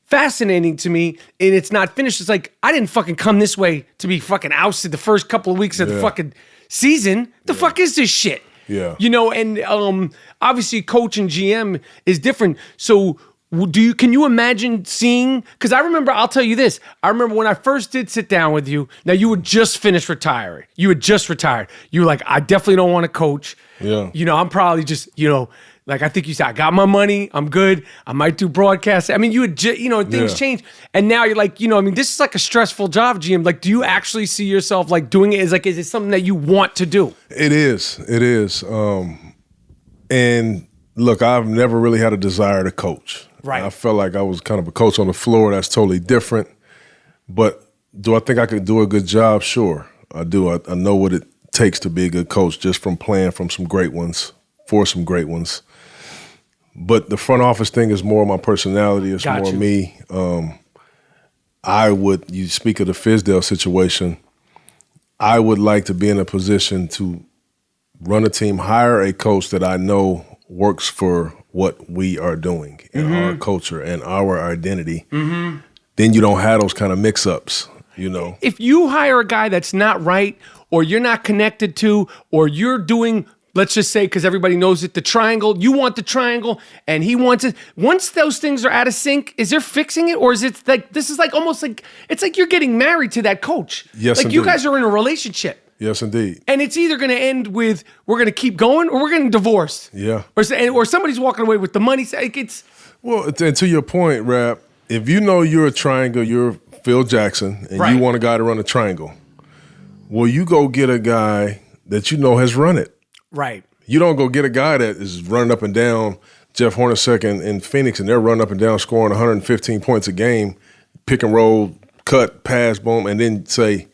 fascinating to me, and it's not finished. It's like, I didn't fucking come this way to be fucking ousted the first couple of weeks of the fucking season. The fuck is this shit? Yeah. You know, and obviously coach and GM is different. So can you imagine seeing, because I'll tell you this, I remember when I first did sit down with you, now you had just finished retiring. You had just retired. You were like, I definitely don't want to coach. Yeah. You know, I'm probably just, you know, like I think you said, I got my money, I'm good, I might do broadcast. I mean, you had, you know, things change. And now you're like, you know, I mean, this is like a stressful job, GM. Like, do you actually see yourself like doing it? Is it something that you want to do? It is. And look, I've never really had a desire to coach. Right. I felt like I was kind of a coach on the floor. That's totally different. But do I think I could do a good job? Sure, I do. I know what it takes to be a good coach, just from playing from some great ones, for some great ones. But the front office thing is more my personality. It's more me. You speak of the Fizdale situation, I would like to be in a position to run a team, hire a coach that I know works for what we are doing and our culture and our identity. Then you don't have those kind of mix-ups, you know. If you hire a guy that's not right, or you're not connected to, or you're doing, let's just say, because everybody knows it, the triangle, you want the triangle, and he wants it. Once those things are out of sync, is there fixing it? Or is it like, this is like almost like, it's like you're getting married to that coach. Yes, like indeed. you guys are in a relationship. Yes, indeed. And it's either going to end with, we're going to keep going, or we're getting divorced. Yeah. Or somebody's walking away with the money. Well, and to your point, Rap, if you know you're a triangle, you're Phil Jackson, and you want a guy to run a triangle, well, you go get a guy that you know has run it. Right. You don't go get a guy that is running up and down, Jeff Hornacek in Phoenix, and they're running up and down, scoring 115 points a game, pick and roll, cut, pass, boom, and then say,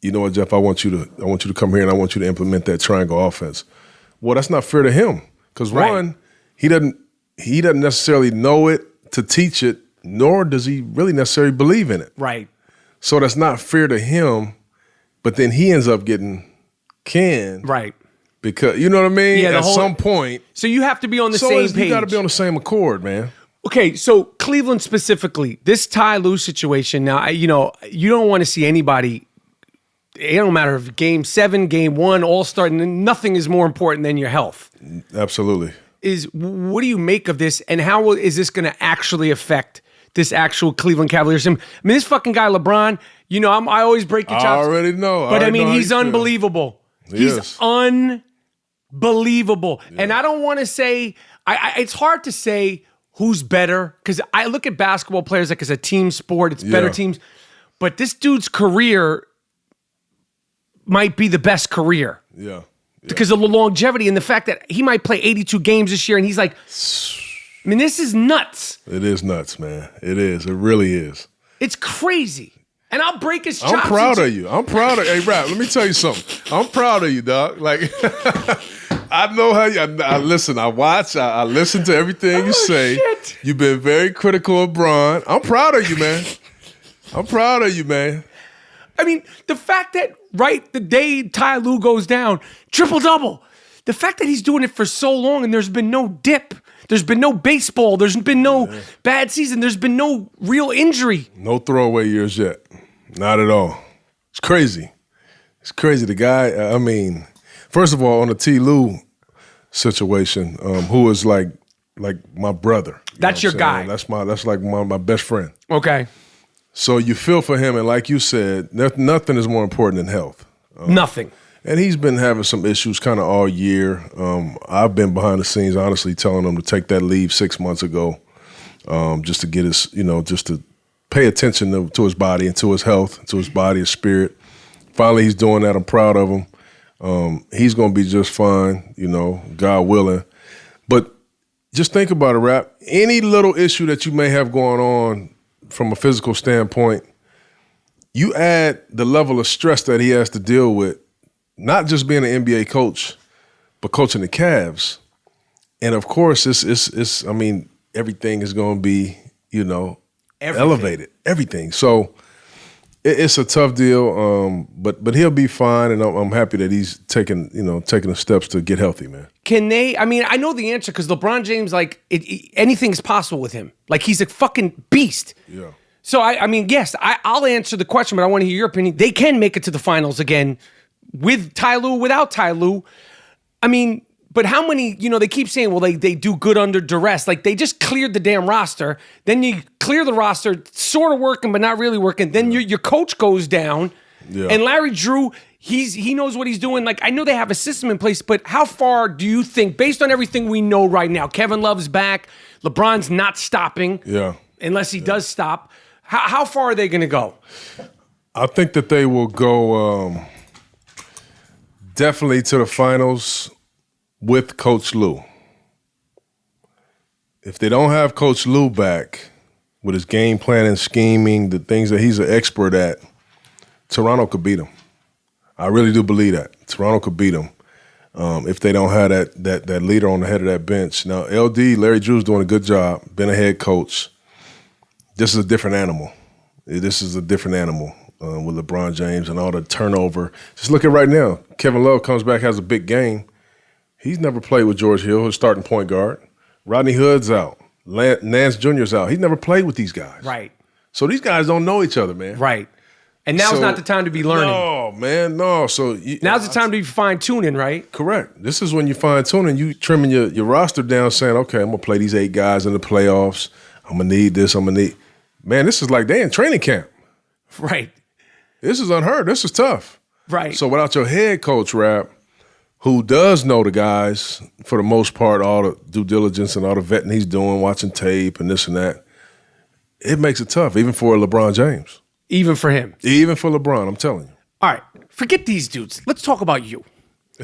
you know what, Jeff, I want you to come here and I want you to implement that triangle offense. Well, that's not fair to him, because one, he doesn't necessarily know it to teach it, nor does he really necessarily believe in it. Right. So that's not fair to him, but then he ends up getting canned. Right. Because, you know what I mean? Yeah, At some point. So you have to be on the same page. You got to be on the same accord, man. Okay, so Cleveland specifically, this Ty Lue situation. Now, you don't want to see anybody. It don't matter if Game 7, Game 1, All-Star. Nothing is more important than your health. Absolutely. What do you make of this, and how is this going to actually affect this actual Cleveland Cavaliers team? I mean, this fucking guy LeBron. I always break your chops. I already know. But he's unbelievable. He's unbelievable, and I don't want to say. It's hard to say who's better, because I look at basketball players like it's a team sport. It's better teams. But this dude's career might be the best career. Yeah. Because of the longevity and the fact that he might play 82 games this year, and he's like, I mean, this is nuts. It is nuts, man. It is. It really is. It's crazy. And I'll break his chops. I'm proud of you. Hey, Rap, let me tell you something. I'm proud of you, dog. Like, I know how you. I listen. I watch. I listen to everything you say. Shit. You've been very critical of Bron. I'm proud of you, man. I'm proud of you, man. I mean, the fact that the day Ty Lue goes down, triple-double. The fact that he's doing it for so long and there's been no dip. There's been no baseball. There's been no bad season. There's been no real injury. No throwaway years yet. Not at all. It's crazy. It's crazy. The guy, I mean, first of all, on the T. Lue situation, who is like my brother. That's your guy. That's like my best friend. Okay. So you feel for him, and like you said, nothing is more important than health. Nothing. And he's been having some issues kind of all year. I've been behind the scenes, honestly, telling him to take that leave 6 months ago, just to get his, just to pay attention to his body and to his health, to his body, his spirit. Finally, he's doing that. I'm proud of him. He's going to be just fine, God willing. But just think about it, Rap. Any little issue that you may have going on from a physical standpoint, you add the level of stress that he has to deal with, not just being an NBA coach, but coaching the Cavs. And of course, it's I mean, everything is going to be, elevated. Everything. So it's a tough deal, but he'll be fine, and I'm happy that he's taking the steps to get healthy, man. Can they? I mean, I know the answer because LeBron James, anything's possible with him. Like, he's a fucking beast. Yeah. So I mean, yes, I'll answer the question, but I want to hear your opinion. They can make it to the finals again with Ty Lue, without Ty Lue. I mean, but how many? They keep saying, well, they do good under duress. Like, they just cleared the damn roster. Then you clear the roster, sort of working, but not really working. Then your coach goes down, and Larry Drew, he knows what he's doing. Like, I know they have a system in place, but how far do you think, based on everything we know right now, Kevin Love's back, LeBron's not stopping, unless he does stop. How far are they going to go? I think that they will go definitely to the finals with Coach Lue. If they don't have Coach Lue back with his game planning, scheming, the things that he's an expert at, Toronto could beat him. I really do believe that. Toronto could beat him if they don't have that leader on the head of that bench. Now, Larry Drew's doing a good job, been a head coach. This is a different animal. This is a different animal with LeBron James and all the turnover. Just look at right now. Kevin Love comes back, has a big game. He's never played with George Hill, his starting point guard. Rodney Hood's out. Nance Jr.'s out. He's never played with these guys. Right. So these guys don't know each other, man. Right. And now's not the time to be learning. No, man, no. So now's the time to be fine-tuning, right? Correct. This is when you fine-tuning. You trimming your roster down, saying, okay, I'm going to play these 8 guys in the playoffs. I'm going to need this. Man, this is like they in training camp. Right. This is unheard. This is tough. Right. So without your head coach, Rap, who does know the guys, for the most part, all the due diligence and all the vetting he's doing, watching tape and this and that, it makes it tough, even for LeBron James. Even for him. Even for LeBron, I'm telling you. All right, forget these dudes. Let's talk about you.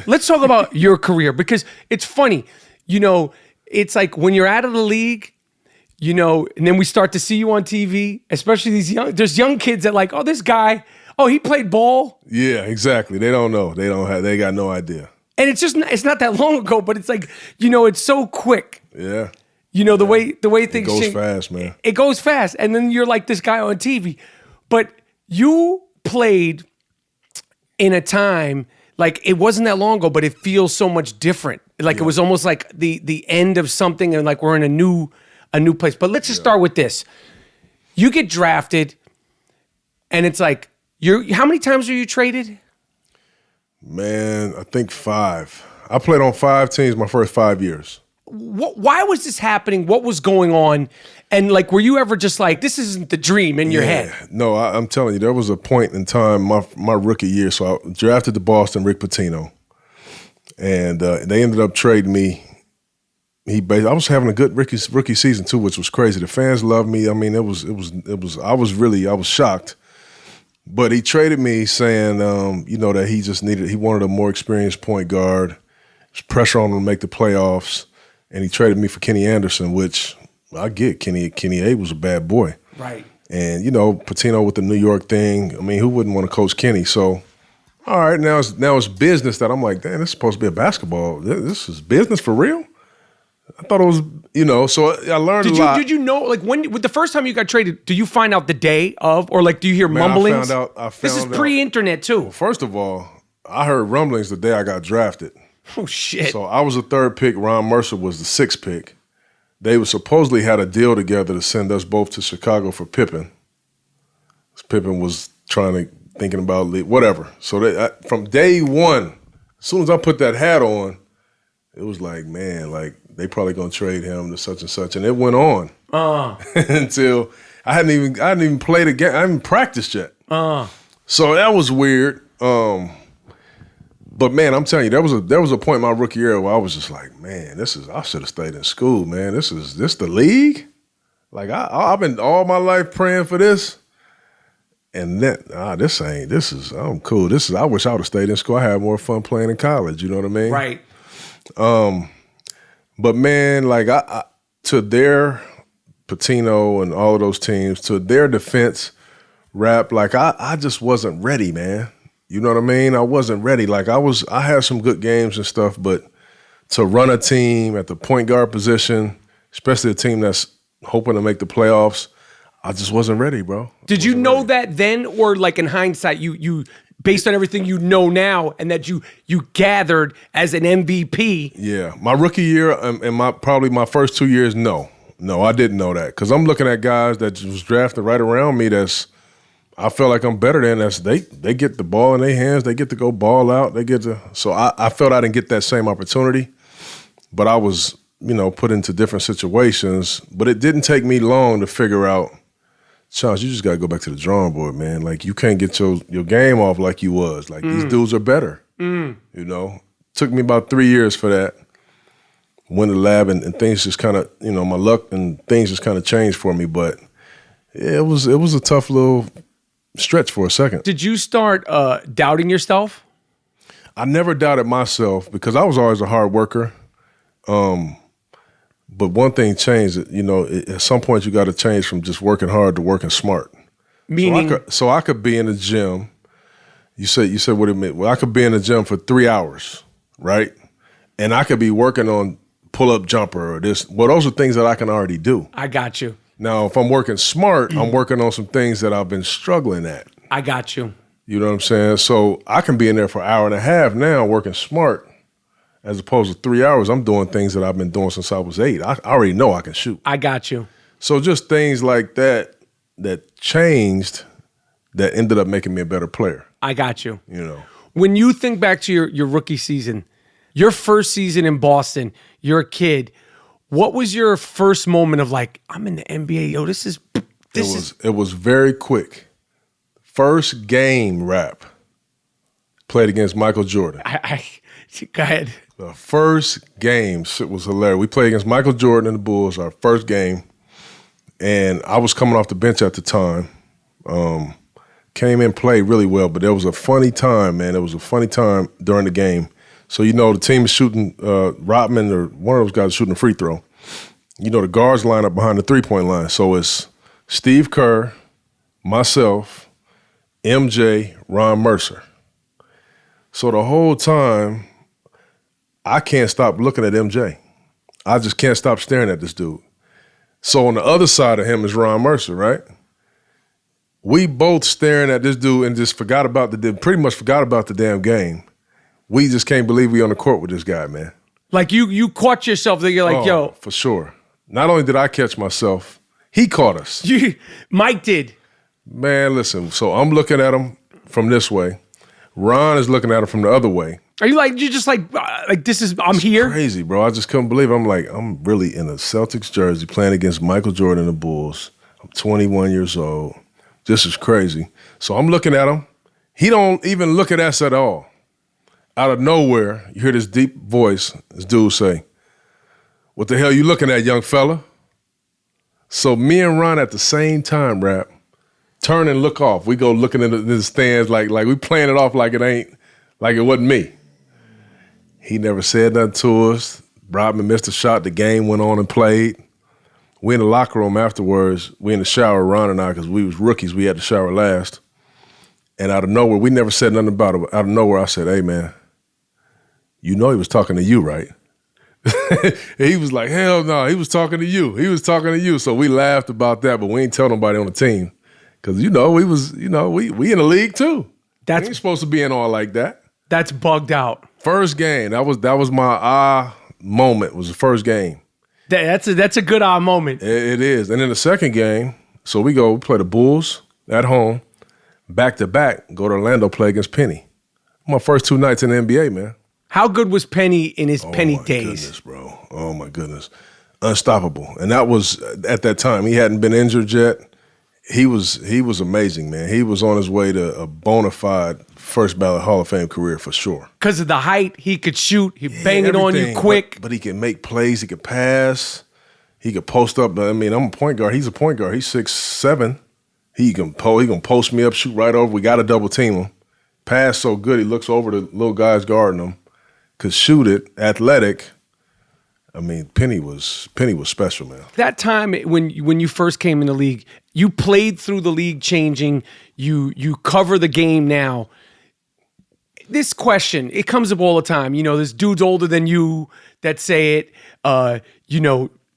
Let's talk about your career, because it's funny. It's like when you're out of the league, and then we start to see you on TV, especially there's young kids that like, oh, this guy, he played ball. Yeah, exactly. They don't know. They got no idea. And it's not that long ago, but it's like, it's so quick. Yeah. The way things goes change. fast, man. It goes fast. And then you're like this guy on TV. But you played in a time, Like, it wasn't that long ago, but it feels so much different. Like, it was almost like the end of something, and like we're in a new place. But let's just start with this. You get drafted, and it's like, how many times are you traded? Man, I think 5. I played on 5 teams my first 5 years. Why was this happening? What was going on? And like, were you ever just like, this isn't the dream in your head? No, I'm telling you, there was a point in time, my rookie year, so I drafted to Boston, Rick Pitino, and they ended up trading me. I was having a good rookie season too, which was crazy. The fans loved me. I mean, I was shocked. But he traded me saying, that he wanted a more experienced point guard. There's pressure on him to make the playoffs. And he traded me for Kenny Anderson, which I get. Kenny A was a bad boy. Right. And, Pitino with the New York thing, I mean, who wouldn't want to coach Kenny? So, all right, now it's business that I'm like, damn, this is supposed to be a basketball. This is business for real? I thought it was, so I learned a lot. Did you know, like, with the first time you got traded, do you find out the day of, or like, do you hear mumblings? I found out. This is pre-internet too. Well, first of all, I heard rumblings the day I got drafted. Oh, shit. So I was the 3rd pick. Ron Mercer was the 6th pick. They supposedly had a deal together to send us both to Chicago for Pippen. Pippen was thinking about whatever. So from day one, as soon as I put that hat on, it was like, man, like they probably gonna trade him to such and such, and it went on until I hadn't even played a game. I haven't practiced yet. So that was weird. But man, I'm telling you, there was a point in my rookie year where I was just like, man, I should have stayed in school, man. This the league? Like I've been all my life praying for this. And I'm cool. I wish I would have stayed in school. I had more fun playing in college, you know what I mean? Right. But man, like to their Pitino and all of those teams, to their defense, Rap, like I just wasn't ready, man. You know what I mean? I wasn't ready. Like I had some good games and stuff, but to run a team at the point guard position, especially a team that's hoping to make the playoffs, I just wasn't ready, bro. Did you know that then, or like in hindsight, you based on everything you know now and that you gathered as an MVP? Yeah, my rookie year and probably my first 2 years, no, I didn't know that because I'm looking at guys that was drafted right around me. I feel like I'm better than us. They get the ball in their hands. They get to go ball out. So I felt I didn't get that same opportunity, but I was put into different situations. But it didn't take me long to figure out, Chauncey, you just got to go back to the drawing board, man. Like, you can't get your game off like you was. Like, these dudes are better, Took me about 3 years for that. Went to the lab, and things just kind of, my luck and things just kind of changed for me. But yeah, it was a tough little stretch for a second. Did you start doubting yourself? I never doubted myself because I was always a hard worker. But one thing changed, at some point you got to change from just working hard to working smart. Meaning? So I could be in the gym. You said what it meant. Well, I could be in the gym for 3 hours, right? And I could be working on pull-up jumper or this. Well, those are things that I can already do. I got you. Now, if I'm working smart, I'm working on some things that I've been struggling at. I got you. You know what I'm saying? So I can be in there for an hour and a half now working smart. As opposed to 3 hours, I'm doing things that I've been doing since I was 8. I already know I can shoot. I got you. So just things like that changed that ended up making me a better player. I got you. When you think back to your rookie season, your first season in Boston, you're a kid. What was your first moment of like, I'm in the NBA, yo, It was very quick. First game, Rap, played against Michael Jordan. Go ahead. The first game was hilarious. We played against Michael Jordan and the Bulls, our first game. And I was coming off the bench at the time. Came in, played really well, but there was a funny time, man. It was a funny time during the game. So, the team is shooting, Rodman or one of those guys shooting a free throw. The guards line up behind the three-point line. So it's Steve Kerr, myself, MJ, Ron Mercer. So the whole time, I can't stop looking at MJ. I just can't stop staring at this dude. So on the other side of him is Ron Mercer, right? We both staring at this dude and just pretty much forgot about the damn game. we just can't believe we on the court with this guy, man. Like you caught yourself that you're like, yo. For sure. Not only did I catch myself, he caught us. Mike did. Man, listen, so I'm looking at him from this way. Ron is looking at him from the other way. Are you like, you're just like this is, I'm here? Crazy, bro. I just couldn't believe it. I'm like, I'm really in a Celtics jersey playing against Michael Jordan and the Bulls. I'm 21 years old. This is crazy. So I'm looking at him. He don't even look at us at all. Out of nowhere, you hear this deep voice, this dude say, "What the hell you looking at, young fella?" So me and Ron at the same time, Rap, turn and look off. We go looking into the stands like we playing it off like it wasn't me. He never said nothing to us. Rodman missed a shot. The game went on and played. We in the locker room afterwards. We in the shower, Ron and I, because we was rookies. We had to shower last. And out of nowhere, we never said nothing about it. Out of nowhere, I said, "Hey, man, you know he was talking to you, right?" He was like, "Hell no, he was talking to you. He was talking to you." So we laughed about that, but we ain't tell nobody on the team. Because, we in the league too. We ain't supposed to be in all like that. That's bugged out. First game, that was my moment, was the first game. That's a good moment. It is. And then the second game, so we play the Bulls at home, back-to-back, go to Orlando, play against Penny. My first 2 nights in the NBA, man. How good was Penny in his Penny days? Goodness, bro. Oh, my goodness. Unstoppable. And that was, at that time, he hadn't been injured yet. He was amazing, man. He was on his way to a bona fide first ballot Hall of Fame career for sure. Because of the height, he could shoot, he'd bang it on you quick. But he can make plays, he could pass, he could post up. I mean, I'm a point guard. He's a point guard. He's 6'7". He can post me up, shoot right over. We got to double team him. Pass so good, he looks over the little guys guarding him. Could shoot it, athletic. I mean, Penny was special, man. That time when you first came in the league, you played through the league changing. You cover the game now. This question, it comes up all the time. There's dudes older than you that say it.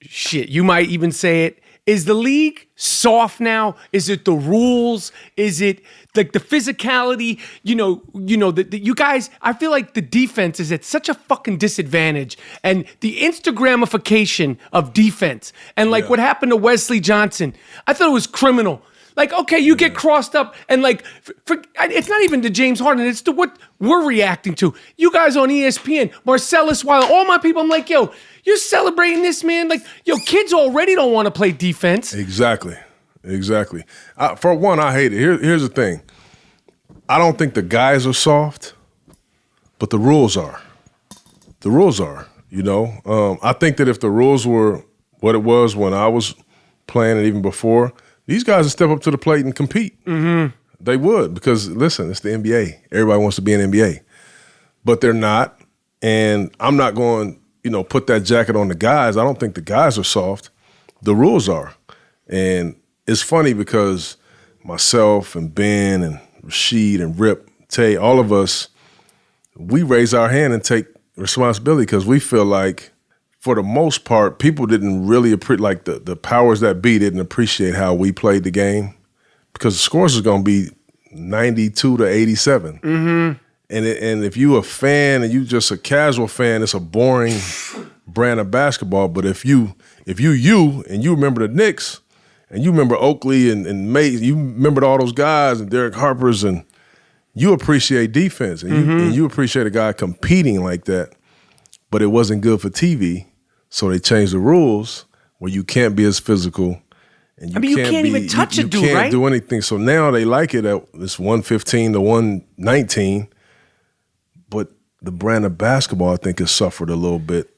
Shit, you might even say it. Is the league soft now? Is it the rules? Is it like the physicality? You guys, I feel like the defense is at such a fucking disadvantage. And the Instagramification of defense and what happened to Wesley Johnson, I thought it was criminal. Like, okay, you get crossed up and it's not even to James Harden, it's to what we're reacting to. You guys on ESPN, Marcellus Wilder, all my people, I'm like, yo, you're celebrating this, man. Like, yo, kids already don't want to play defense. Exactly. For one, I hate it. Here's the thing. I don't think the guys are soft, but the rules are. The rules are, I think that if the rules were what it was when I was playing and even before, these guys would step up to the plate and compete. Mm-hmm. They would because, listen, it's the NBA. Everybody wants to be in the NBA. But they're not, and I'm not going put that jacket on the guys. I don't think the guys are soft. The rules are. And it's funny because myself and Ben and Rasheed and Rip, Tay, all of us, we raise our hand and take responsibility because we feel like, for the most part, people didn't really appreciate, the powers that be didn't appreciate how we played the game because the scores is going to be 92 to 87. Mm-hmm. And if you a fan and you just a casual fan, it's a boring brand of basketball. But if you and you remember the Knicks and you remember Oakley and Mays, you remembered all those guys and Derek Harper's, and you appreciate defense and you appreciate a guy competing like that. But it wasn't good for TV, so they changed the rules where you can't be as physical. And you can't even touch a dude, right? You can't do anything. So now they like it at this 115 to 119. But the brand of basketball, I think, has suffered a little bit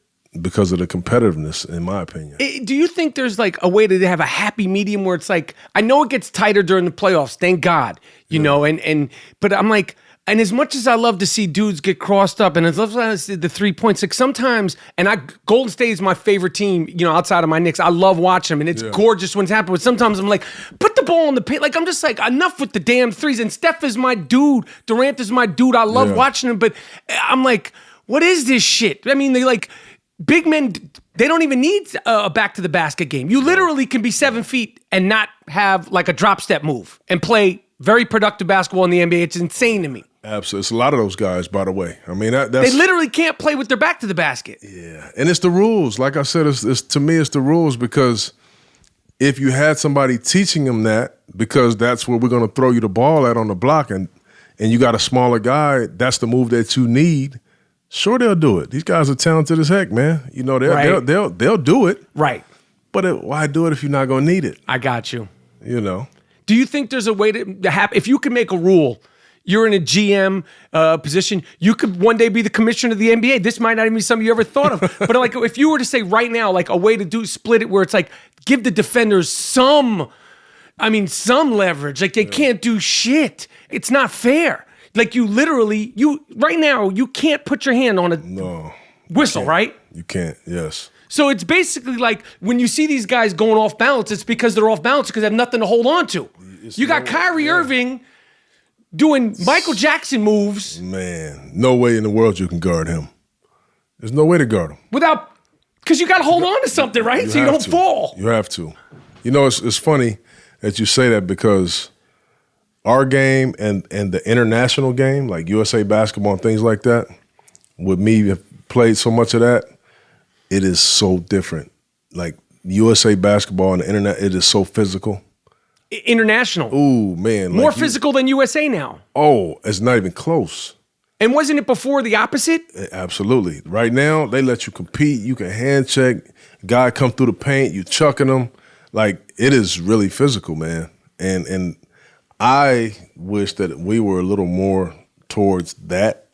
because of the competitiveness, in my opinion. Do you think there's a way to have a happy medium where it's I know it gets tighter during the playoffs, thank God, but I'm like, and as much as I love to see dudes get crossed up, and as much as I see the 3 points, sometimes, Golden State is my favorite team, outside of my Knicks. I love watching them, and it's gorgeous when it's happening. But sometimes I'm like, put the ball in the paint. I'm just enough with the damn threes. And Steph is my dude. Durant is my dude. I love watching him, but I'm like, what is this shit? I mean, big men, they don't even need a back to the basket game. You literally can be 7 feet and not have a drop step move and play very productive basketball in the NBA. It's insane to me. Absolutely. It's a lot of those guys, by the way. I mean, that's... They literally can't play with their back to the basket. Yeah. And it's the rules. Like I said, to me, it's the rules, because if you had somebody teaching them that, because that's where we're going to throw you the ball at on the block, and you got a smaller guy, that's the move that you need, sure, they'll do it. These guys are talented as heck, man. You know, they'll do it. Right. But why do it if you're not going to need it? I got you. You know. Do you think there's a way to have, if you could make a rule, you're in a GM position, you could one day be the commissioner of the NBA. This might not even be something you ever thought of. But like, if you were to say right now, like a way to split it where it's like, give the defenders some leverage. Like, they can't do shit. It's not fair. Like, right now, you can't put your hand on a whistle, right? You can't, yes. So it's basically like when you see these guys going off balance, it's because they're off balance because they have nothing to hold on to. You got Kyrie Irving doing Michael Jackson moves. Man, no way in the world you can guard him. There's no way to guard him. Because you got to hold on to something, right? So you don't fall. You have to. You know, it's funny that you say that, because our game and the international game, like USA basketball and things like that, with me have played so much of that, it is so different. Like USA basketball and the internet, it is so physical. International. Ooh, man. More physical than USA now. Oh, it's not even close. And wasn't it before the opposite? Absolutely. Right now, they let you compete. You can hand check. Guy come through the paint, you chucking them. Like, it is really physical, man. And I wish that we were a little more towards that,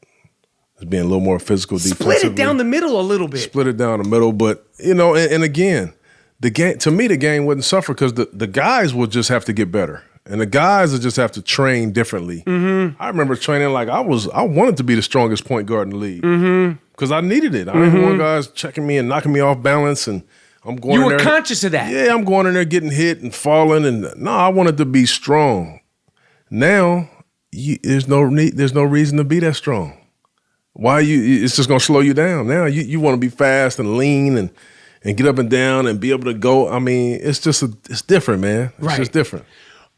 as being a little more physical defensively. Split it down the middle a little bit. Split it down the middle. But, you know, and again, the game, to me, the game wouldn't suffer because the guys will just have to get better. And the guys will just have to train differently. Mm-hmm. I remember training like I wanted to be the strongest point guard in the league because I needed it. I didn't want guys checking me and knocking me off balance, and I'm going. You were conscious of that. Yeah, I'm going in there getting hit and falling, and no, I wanted to be strong. Now there's no reason to be that strong. Why it's just gonna slow you down. Now you want to be fast and lean and get up and down and be able to go. I mean, it's different, man. It's just different.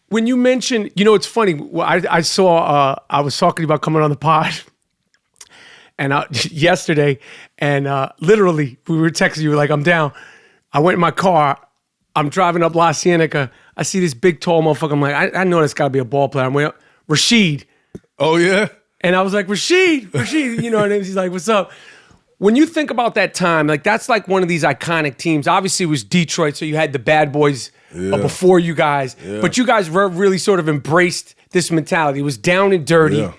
When you mentioned, you know, it's funny. I saw. I was talking about coming on the pod, and yesterday, and literally we were texting you like, I'm down. I went in my car. I'm driving up La Cienega. I see this big, tall motherfucker. I'm like, I know that's got to be a ball player. I'm way up. Rasheed. Oh yeah. And I was like, Rasheed. You know, and he's like, what's up? When you think about that time, like that's like one of these iconic teams. Obviously, it was Detroit, so you had the bad boys before you guys. Yeah. But you guys really sort of embraced this mentality. It was down and dirty,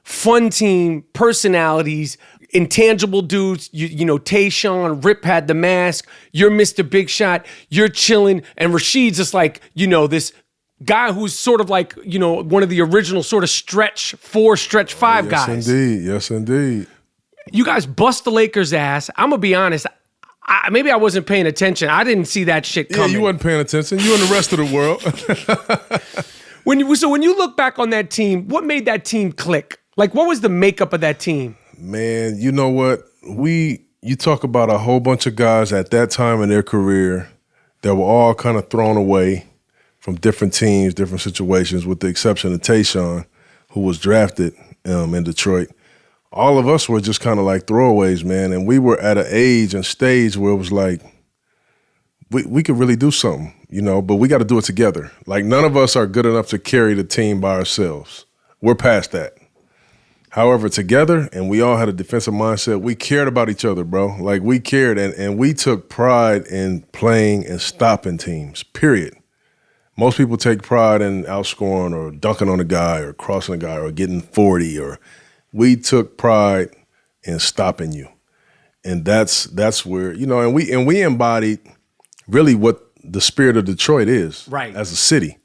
fun team, personalities, intangible dudes. You know, Tayshaun, Rip had the mask. You're Mr. Big Shot. You're chilling. And Rasheed's just like, you know, this guy who's sort of like, you know, one of the original sort of stretch 5 guys. Yes, indeed. You guys bust the Lakers' ass. I'm going to be honest. Maybe I wasn't paying attention. I didn't see that shit coming. Yeah, you wasn't paying attention. You and the rest of the world. When you look back on that team, what made that team click? Like, what was the makeup of that team? Man, you know what? You talk about a whole bunch of guys at that time in their career that were all kind of thrown away from different teams, different situations, with the exception of Tayshaun, who was drafted in Detroit. All of us were just kind of like throwaways, man. And we were at an age and stage where it was like, we could really do something, you know, but we got to do it together. Like, none of us are good enough to carry the team by ourselves. We're past that. However, together, and we all had a defensive mindset, we cared about each other, bro. Like, we cared, and we took pride in playing and stopping teams, period. Most people take pride in outscoring or dunking on a guy or crossing a guy or getting 40 we took pride in stopping you. And that's where, you know, and we embodied really what the spirit of Detroit is. Right. As a city.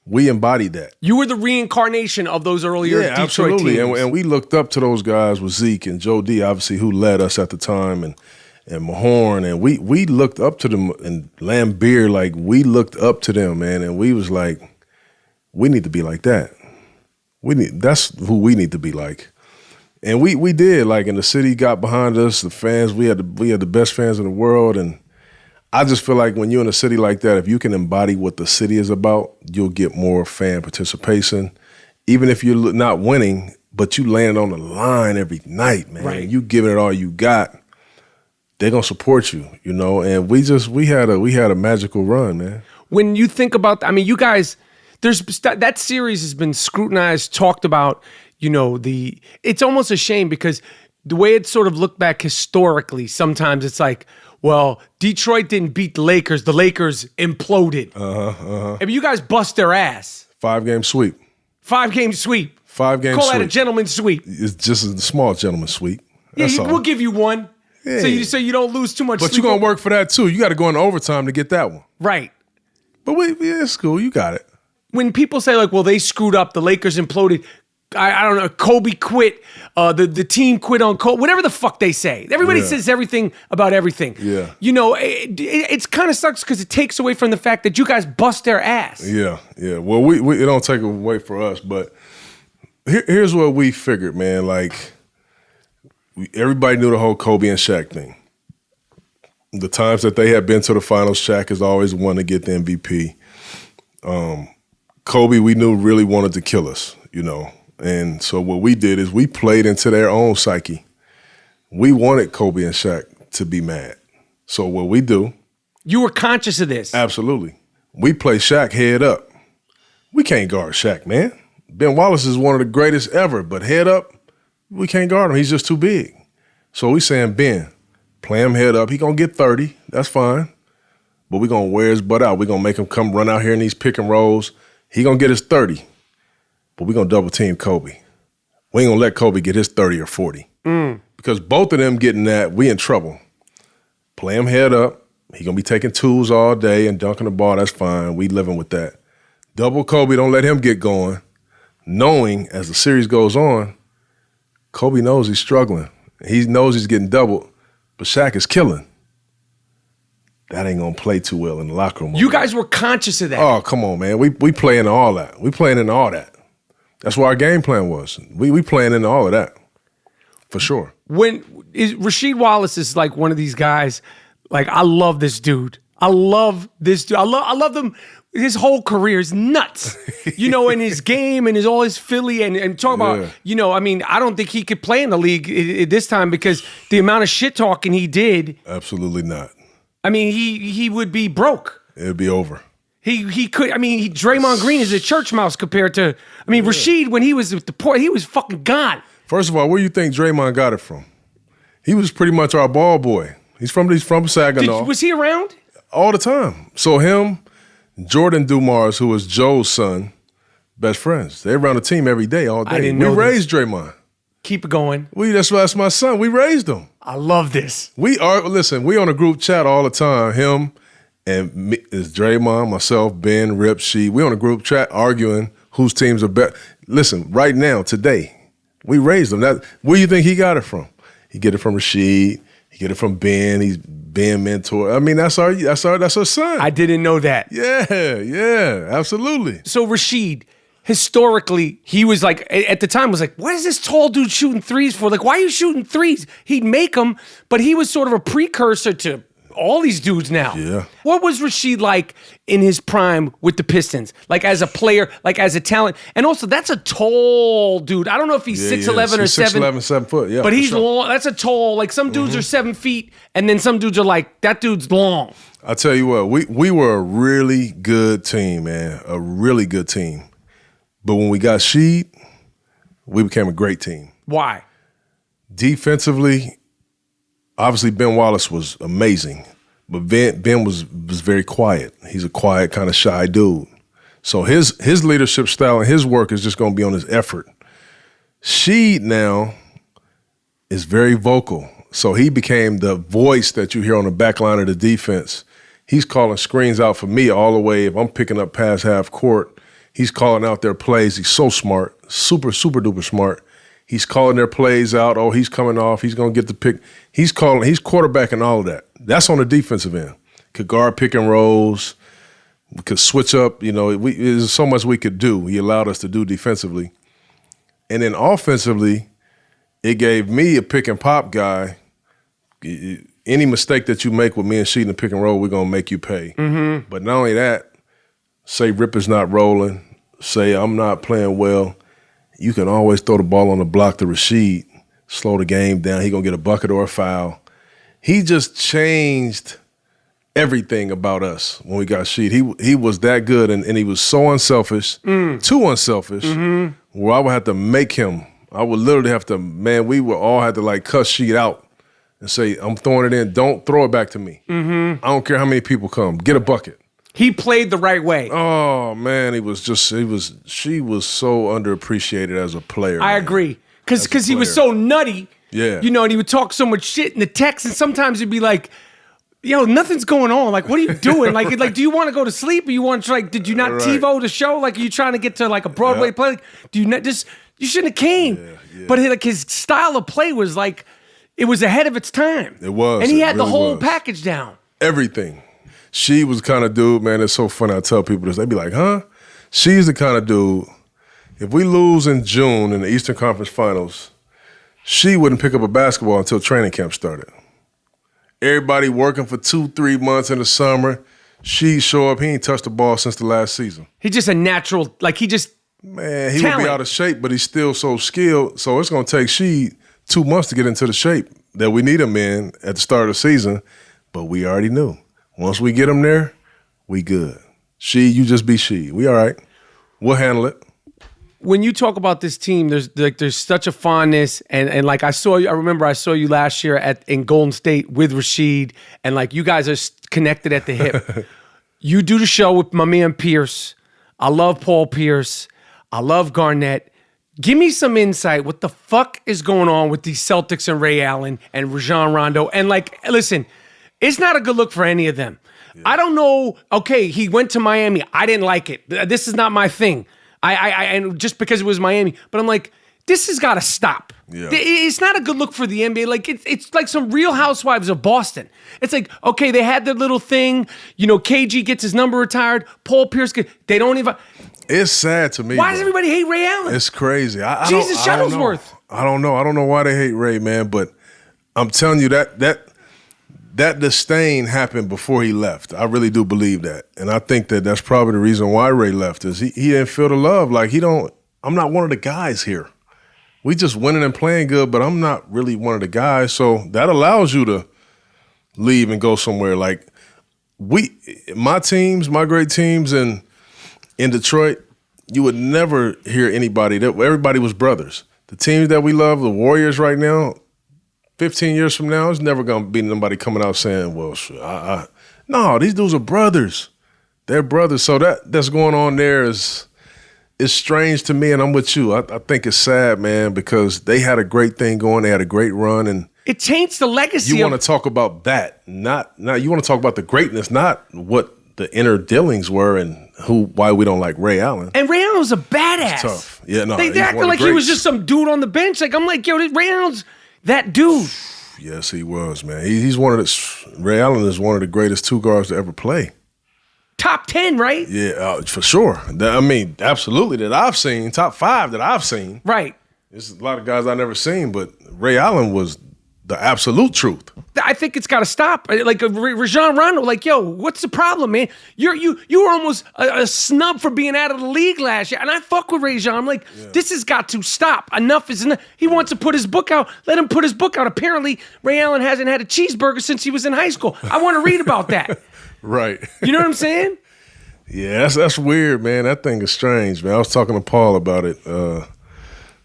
We embodied that. You were the reincarnation of those earlier Detroit absolutely. teams. And we looked up to those guys with Zeke and Joe D, obviously, who led us at the time, and Mahorn, and we looked up to them, and Lambeer, like, we looked up to them, man, and we was like, we need to be like that. That's who we need to be like. And we did, like, and the city got behind us, the fans, we had the best fans in the world, and I just feel like when you're in a city like that, if you can embody what the city is about, you'll get more fan participation, even if you're not winning, but you laying on the line every night, man. Right. You giving it all you got. They're gonna support you, you know. And we had a magical run, man. When you think about, I mean, you guys, that series has been scrutinized, talked about. You know, it's almost a shame because the way it's sort of looked back historically, sometimes it's like, well, Detroit didn't beat the Lakers imploded. I mean, you guys bust their ass. 5-game sweep. 5-game sweep. 5-game sweep. Call that a gentleman's sweep. It's just a small gentleman's sweep. That's all. We'll give you one. Yeah. So you don't lose too much But sleep. you're going to work for that, too. You got to go into overtime to get that one. Right. But it's cool. You got it. When people say, like, well, they screwed up, the Lakers imploded, I don't know, Kobe quit, the team quit on Kobe, whatever the fuck they say. Everybody says everything about everything. Yeah. You know, it's kind of sucks because it takes away from the fact that you guys bust their ass. Yeah. Well, we it don't take away for us, but here's what we figured, man. Like, everybody knew the whole Kobe and Shaq thing. The times that they had been to the finals, Shaq has always wanted to get the MVP. Kobe, we knew, really wanted to kill us, you know. And so what we did is we played into their own psyche. We wanted Kobe and Shaq to be mad. So what we do. You were conscious of this. Absolutely. We play Shaq head up. We can't guard Shaq, man. Ben Wallace is one of the greatest ever, but head up, we can't guard him. He's just too big. So we saying, Ben, play him head up. He going to get 30. That's fine. But we going to wear his butt out. We going to make him come run out here in these pick and rolls. He going to get his 30. But we're going to double team Kobe. We ain't going to let Kobe get his 30 or 40. Because both of them getting that, we in trouble. Play him head up. He going to be taking twos all day and dunking the ball. That's fine. We living with that. Double Kobe, don't let him get going. Knowing as the series goes on, Kobe knows he's struggling. He knows he's getting doubled, but Shaq is killing. That ain't going to play too well in the locker room. You guys were conscious of that. Oh, come on, man. We playing into all that. We playing into all that. That's what our game plan was. We playing into all of that, for sure. Rasheed Wallace is like one of these guys, like, I love this dude. I love them. His whole career is nuts, you know, in his game and all his Philly and talk about, you know, I mean, I don't think he could play in the league at this time because the amount of shit talking he did. Absolutely not. I mean, he would be broke. It'd be over. He could. I mean, Draymond Green is a church mouse compared to. I mean, Rasheed, when he was with the Port, he was fucking gone. First of all, where do you think Draymond got it from? He was pretty much our ball boy. He's from Saginaw. Was he around all the time? So him, Jordan Dumars, who was Joe's son, best friends. They around the team every day, all day. I didn't know we raised Draymond. Keep it going. That's my son. We raised him. I love this. We on a group chat all the time. Him and me, is Draymond, myself, Ben, Rip, She. We on a group chat arguing whose teams are better. Listen, right now, today, we raised him. Where do you think he got it from? He get it from Rasheed. He get it from Ben. He's Ben mentor. I mean, that's our son. I didn't know that. Yeah, absolutely. So Rasheed, historically, he was like, at the time, was like, what is this tall dude shooting threes for? Like, why are you shooting threes? He'd make them, but he was sort of a precursor to all these dudes now. Yeah. What was Rasheed like in his prime with the Pistons? Like as a player, like as a talent? And also, that's a tall dude. I don't know if he's 6'11 or 7. 6'11", 7 foot, yeah. But he's sure. long. That's a tall, like some dudes are 7 feet, and then some dudes are like, that dude's long. I tell you what, we were a really good team, man. A really good team. But when we got Sheed, we became a great team. Why? Defensively, obviously Ben Wallace was amazing, but Ben was very quiet. He's a quiet, kind of shy dude. So his leadership style and his work is just going to be on his effort. Sheed now is very vocal. So he became the voice that you hear on the back line of the defense. He's calling screens out for me all the way. If I'm picking up past half court, he's calling out their plays. He's so smart, super, super duper smart. He's calling their plays out. Oh, he's coming off. He's going to get the pick. He's quarterbacking all of that. That's on the defensive end. Could guard pick and rolls. We could switch up. You know, there's so much we could do. He allowed us to do defensively. And then offensively, it gave me a pick and pop guy. Any mistake that you make with me and Sheed in the pick and roll, we're going to make you pay. Mm-hmm. But not only that, say Rip is not rolling, say I'm not playing well, you can always throw the ball on the block to Rasheed, slow the game down. He gonna get a bucket or a foul. He just changed everything about us when we got Sheed. He was that good, and he was so unselfish, too unselfish, where I would have to make him. I would literally have to, man, we would all have to like cuss Sheed out and say, I'm throwing it in, don't throw it back to me. I don't care how many people come, get a bucket. He played the right way. Oh, man, she was so underappreciated as a player. I agree. Because he was so nutty. Yeah. You know, and he would talk so much shit in the text, and sometimes he'd be like, yo, nothing's going on. Like, what are you doing? like, do you want to go to sleep? Or you want to, like, did you not TiVo the show? Like, are you trying to get to, like, a Broadway play? Like, do you not just, you shouldn't have came. Yeah. But his style of play was like, it was ahead of its time. It was. And he had really the whole package down. Everything. She was the kind of dude, man, it's so funny. I tell people this. They be like, huh? She's the kind of dude, if we lose in June in the Eastern Conference Finals, she wouldn't pick up a basketball until training camp started. Everybody working for 2-3 months in the summer. She'd show up. He ain't touched the ball since the last season. He's just a natural, like he just Man, he would be out of shape, but he's still so skilled. So it's going to take Sheed 2 months to get into the shape that we need him in at the start of the season. But we already knew. Once we get him there, we good. Sheed, you just be Sheed. We all right. We'll handle it. When you talk about this team, there's such a fondness, and like I remember I saw you last year in Golden State with Rasheed, and like you guys are connected at the hip. You do the show with my man Pierce. I love Paul Pierce. I love Garnett. Give me some insight. What the fuck is going on with these Celtics and Ray Allen and Rajon Rondo? And like, listen, it's not a good look for any of them. Yeah. I don't know. Okay, he went to Miami. I didn't like it. This is not my thing. And just because it was Miami, but I'm like, this has got to stop. Yeah. It's not a good look for the NBA. Like it's like some Real Housewives of Boston. It's like, okay, they had their little thing. You know, KG gets his number retired. Paul Pierce, they don't even. It's sad to me. Why does everybody hate Ray Allen? It's crazy. Jesus Shuttlesworth. I don't know. I don't know why they hate Ray, man. But I'm telling you that disdain happened before he left. I really do believe that. And I think that's probably the reason why Ray left is he didn't feel the love. Like I'm not one of the guys here. We just winning and playing good, but I'm not really one of the guys. So that allows you to leave and go somewhere. Like my great teams in Detroit, you would never hear anybody, everybody was brothers. The teams that we love, the Warriors right now, 15 years from now, it's never going to be nobody coming out saying, well, no, these dudes are brothers. They're brothers. So that's going on there is strange to me, and I'm with you. I think it's sad, man, because they had a great thing going. They had a great run. And it taints the legacy. You want to talk about that, not you want to talk about the greatness, not what the inner dealings were and why we don't like Ray Allen. And Ray Allen was a badass. It's tough. Yeah, no. They acted like he was just some dude on the bench. Like, I'm like, yo, Ray Allen's that dude. Yes, he was, man. He's Ray Allen is one of the greatest two guards to ever play. Top 10, right? Yeah, for sure. I mean, absolutely, that I've seen. Top 5 that I've seen. Right. There's a lot of guys I've never seen, but Ray Allen was the absolute truth. I think it's got to stop. Like Rajon Rondo, like, yo, what's the problem, man? You were almost a snub for being out of the league last year, and I fuck with Rajon. I'm like, This has got to stop. Enough is enough. He wants to put his book out. Let him put his book out. Apparently, Ray Allen hasn't had a cheeseburger since he was in high school. I want to read about that. Right. You know what I'm saying? Yeah, that's weird, man. That thing is strange, man. I was talking to Paul about it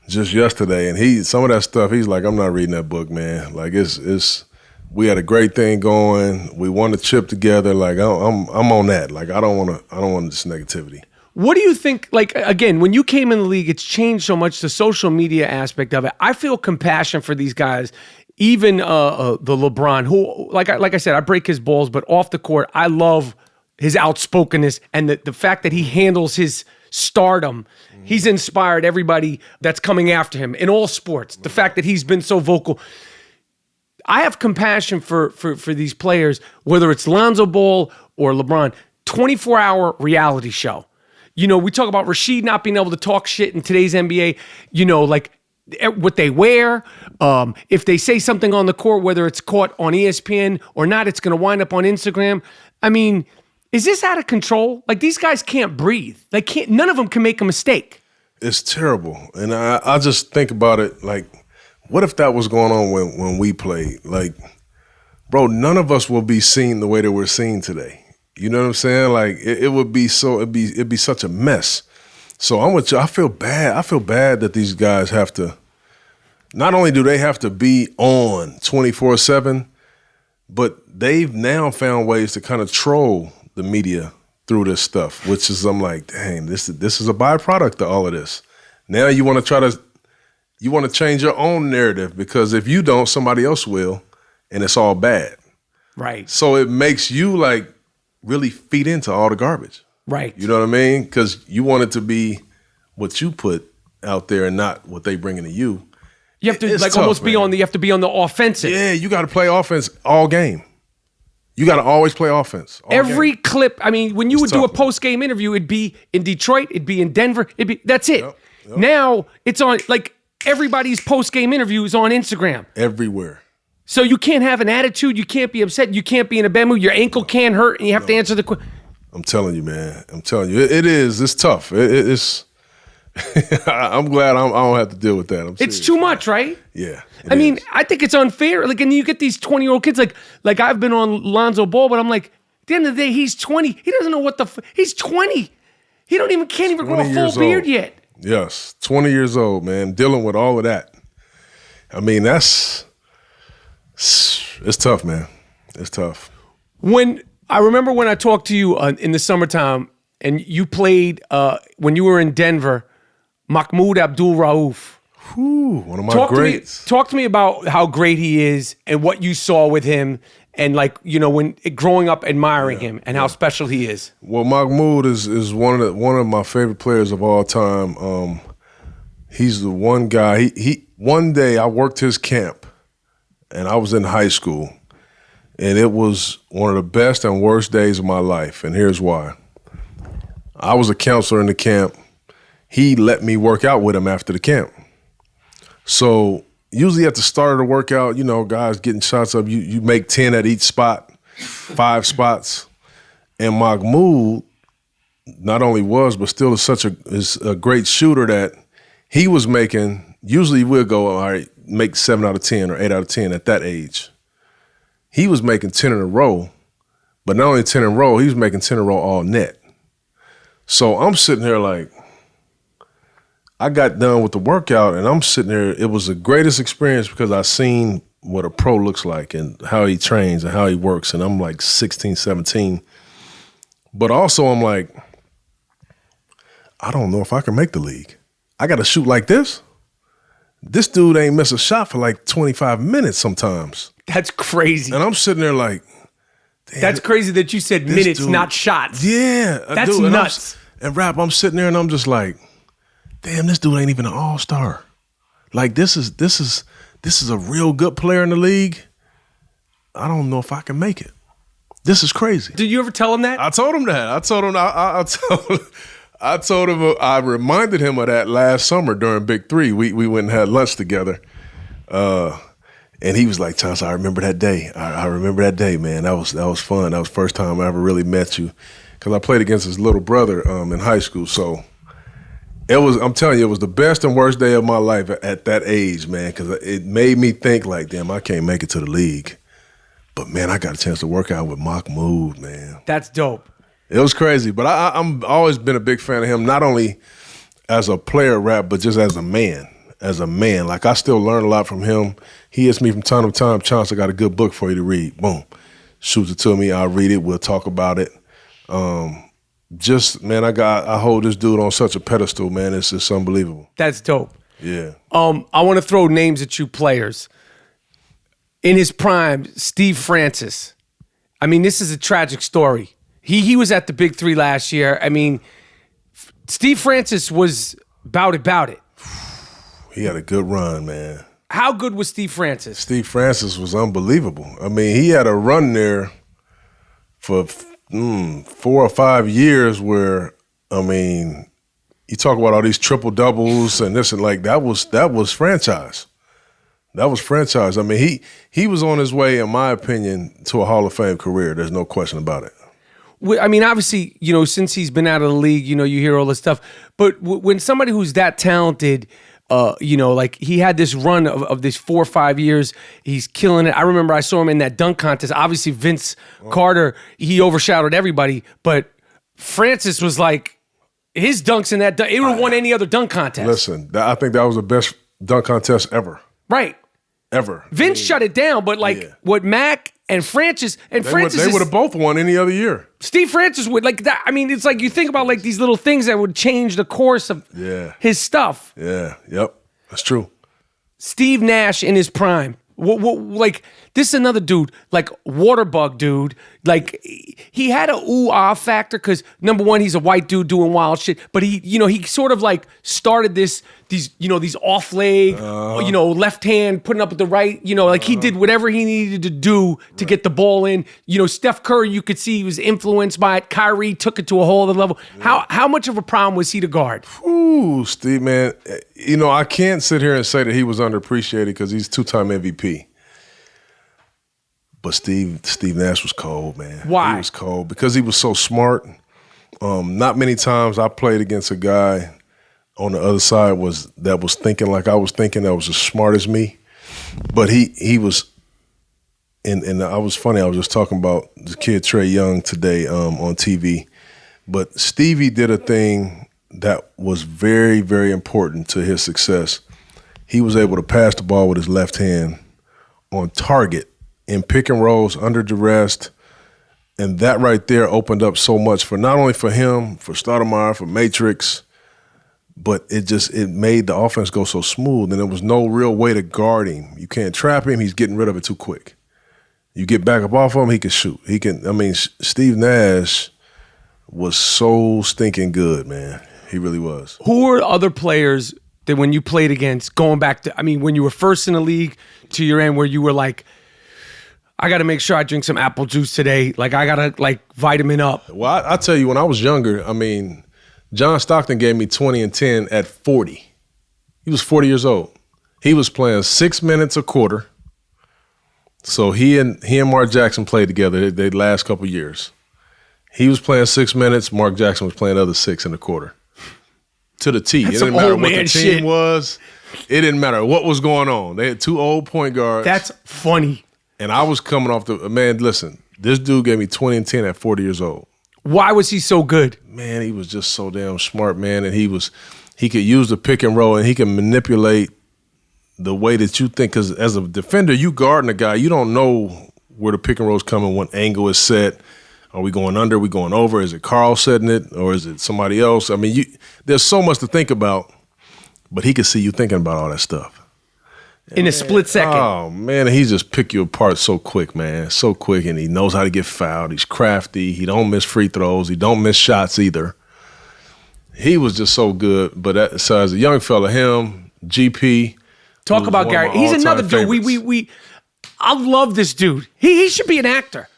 just yesterday, and some of that stuff, he's like, I'm not reading that book, man. Like it's we had a great thing going. We won the chip together. Like I'm on that. Like I don't want this negativity. What do you think? Like again, when you came in the league, it's changed so much, the social media aspect of it. I feel compassion for these guys. Even the LeBron, who like I said, I break his balls, but off the court, I love his outspokenness and the fact that he handles his stardom. He's inspired everybody that's coming after him in all sports. The fact that he's been so vocal. I have compassion for these players, whether it's Lonzo Ball or LeBron. 24-hour reality show. You know, we talk about Rasheed not being able to talk shit in today's NBA. You know, like what they wear. If they say something on the court, whether it's caught on ESPN or not, it's going to wind up on Instagram. I mean, is this out of control? Like, these guys can't breathe. None of them can make a mistake. It's terrible. And I just think about it like, what if that was going on when we played? Like, bro, none of us will be seen the way that we're seen today. You know what I'm saying? Like, it'd be such a mess. So I'm with you. I feel bad. I feel bad that these guys have to, not only do they have to be on 24/7, but they've now found ways to kind of troll the media through this stuff, which is, I'm like, dang, this is a byproduct of all of this. Now you want to change your own narrative, because if you don't, somebody else will, and it's all bad. Right. So it makes you like really feed into all the garbage. Right. You know what I mean? Because you want it to be what you put out there and not what they bring into you. You have to It's like tough, almost be man. on the. You have to be on the offensive. Yeah, you got to play offense all game. You got to always play offense. All Every game. clip. I mean, when you It's would do a tough, man. post game interview, it'd be in Detroit, it'd be in Denver, that's it. Yep. Now it's on like everybody's post game interview is on Instagram. Everywhere. So you can't have an attitude. You can't be upset. You can't be in a bad mood. Your ankle can't hurt, and you have to answer the question. I'm telling you, man. I'm telling you, it is. It's tough. It's. I'm glad I don't have to deal with that. I'm It's serious. too much, right? Yeah. I mean, is. I think it's unfair. Like, and you get these 20-year-old kids. Like I've been on Lonzo Ball, but I'm like, at the end of the day, he's 20. He doesn't know what he's 20. He can't even grow a 20 full years beard old. yet. Yes, 20 years old, man, dealing with all of that. I mean, it's tough, man. It's tough. I remember when I talked to you in the summertime, and you played when you were in Denver, Mahmoud Abdul-Raouf. One of my greats. Talk to me about how great he is and what you saw with him, and like, you know, when growing up admiring him and how special he is. Well, Mahmoud is one of my favorite players of all time. He's the one guy. He one day I worked his camp, and I was in high school, and it was one of the best and worst days of my life. And here's why. I was a counselor in the camp. He let me work out with him after the camp. So usually at the start of the workout, you know, guys getting shots up, you make 10 at each spot, 5 spots. And Mahmoud not only was, but still is a great shooter that he was making, usually we'll go, all right, make 7 out of 10 or 8 out of 10 at that age. He was making 10 in a row, but not only 10 in a row, he was making 10 in a row all net. So I'm sitting there like, I got done with the workout, and I'm sitting there. It was the greatest experience because I seen what a pro looks like and how he trains and how he works. And I'm like 16, 17. But also I'm like, I don't know if I can make the league. I got to shoot like this. This dude ain't miss a shot for like 25 minutes sometimes. That's crazy. And I'm sitting there like, damn, That's crazy that you said minutes, dude- not shots. Yeah. That's dude, nuts. And Rap, I'm sitting there and I'm just like, damn, this dude ain't even an all-star. Like, this is a real good player in the league. I don't know if I can make it. This is crazy. Did you ever tell him that? I told him that. I told him, I reminded him of that last summer during Big Three. We went and had lunch together. And he was like, Chauncey, I remember that day. I remember that day, man. That was fun. That was the first time I ever really met you. Because I played against his little brother in high school. So I'm telling you, it was the best and worst day of my life at that age, man, because it made me think like, damn, I can't make it to the league. But, man, I got a chance to work out with Mahmoud, man. That's dope. It was crazy. But I'm always been a big fan of him, not only as a player, Rap, but just as a man. Like, I still learn a lot from him. He hits me from time to time, Chauncey, I got a good book for you to read. Boom. Shoots it to me. I'll read it. We'll talk about it. Man, I hold this dude on such a pedestal, man. It's just unbelievable. That's dope. Yeah. I want to throw names at you players. In his prime, Steve Francis. I mean, this is a tragic story. He was at the Big Three last year. I mean, Steve Francis was about it. He had a good run, man. How good was Steve Francis? Steve Francis was unbelievable. I mean, he had a run there for 4 or 5 years where, I mean, you talk about all these triple doubles and this and like that was franchise. That was franchise. I mean, he was on his way, in my opinion, to a Hall of Fame career. There's no question about it. I mean, obviously, since he's been out of the league, you hear all this stuff. But when somebody who's that talented, like he had this run of this 4 or 5 years, he's killing it. I remember I saw him in that dunk contest. Obviously, Vince Carter, he overshadowed everybody. But Francis was like, his dunks in that dunk, it would have won any other dunk contest. Listen, I think that was the best dunk contest ever. Right. Ever. Vince shut it down, but what Mac and Francis they would have both won any other year. Steve Francis would like that. I mean, it's like you think about like these little things that would change the course of his stuff. Yeah, yep, that's true. Steve Nash in his prime. Like this is another dude, like Waterbug dude. Like he had a ooh-ah factor because number one, he's a white dude doing wild shit. But he sort of like started these off leg, left hand putting up with the right. Like he did whatever he needed to do to get the ball in. Steph Curry, you could see he was influenced by it. Kyrie took it to a whole other level. Yeah. How much of a problem was he to guard? Ooh, Steve, man. I can't sit here and say that he was underappreciated because he's 2-time MVP. But Steve Nash was cold, man. Why? He was cold because he was so smart. Not many times I played against a guy on the other side that was thinking like I was thinking, that was as smart as me. But he was, and I was funny. I was just talking about the kid Trae Young today on TV. But Stevie did a thing that was very, very important to his success. He was able to pass the ball with his left hand on target in pick and rolls under duress, and that right there opened up so much for not only for him, for Stoudemire, for Matrix, but it made the offense go so smooth, and there was no real way to guard him. You can't trap him; he's getting rid of it too quick. You get back up off him, he can shoot. Steve Nash was so stinking good, man. He really was. Who were other players that when you played against, going back to, when you were first in the league to your end, where you were like, I got to make sure I drink some apple juice today. Like, I got to, vitamin up. Well, I'll tell you, when I was younger, John Stockton gave me 20 and 10 at 40. He was 40 years old. He was playing 6 minutes a quarter. So he and Mark Jackson played together they last couple years. He was playing 6 minutes. Mark Jackson was playing the other 6 in the quarter. To the T. That's it didn't matter what the team was. It didn't matter what was going on. They had 2 old point guards. That's funny. And I was coming off listen, this dude gave me 20 and 10 at 40 years old. Why was he so good? Man, he was just so damn smart, man. And he could use the pick and roll, and he can manipulate the way that you think. Because as a defender, you guarding a guy, you don't know where the pick and roll's coming, what angle is set. Are we going under? Are we going over? Is it Carl setting it, or is it somebody else? There's so much to think about, but he could see you thinking about all that stuff. In a split second. Oh, man, he just pick you apart so quick, man. So quick, and he knows how to get fouled. He's crafty. He don't miss free throws. He don't miss shots either. He was just so good. But so as a young fella, him, GP. Talk about Gary. He's another dude. I love this dude. He should be an actor.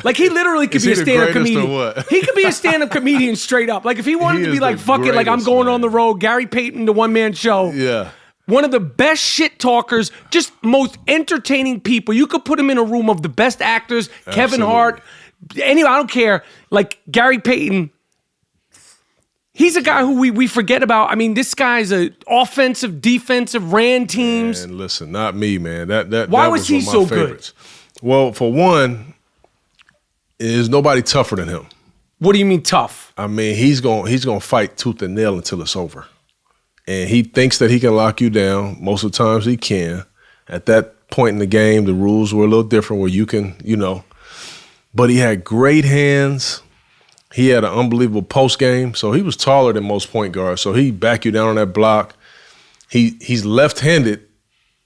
Like, he literally could be a stand-up comedian. He could be a stand-up comedian straight up. Like, if he wanted to be like, fuck it, like, I'm going on the road, Gary Payton, the one-man show. Yeah. One of the best shit talkers, just most entertaining people. You could put him in a room of the best actors, Absolutely. Kevin Hart, anyway, I don't care. Like Gary Payton, he's a guy who we forget about. This guy's a offensive, defensive, ran teams. And listen, not me, man. Why was he so good? Well, for one, is nobody tougher than him. What do you mean tough? He's gonna fight tooth and nail until it's over. And he thinks that he can lock you down. Most of the times he can. At that point in the game, the rules were a little different where you can, But he had great hands. He had an unbelievable post game. So he was taller than most point guards. So he back you down on that block. He's left-handed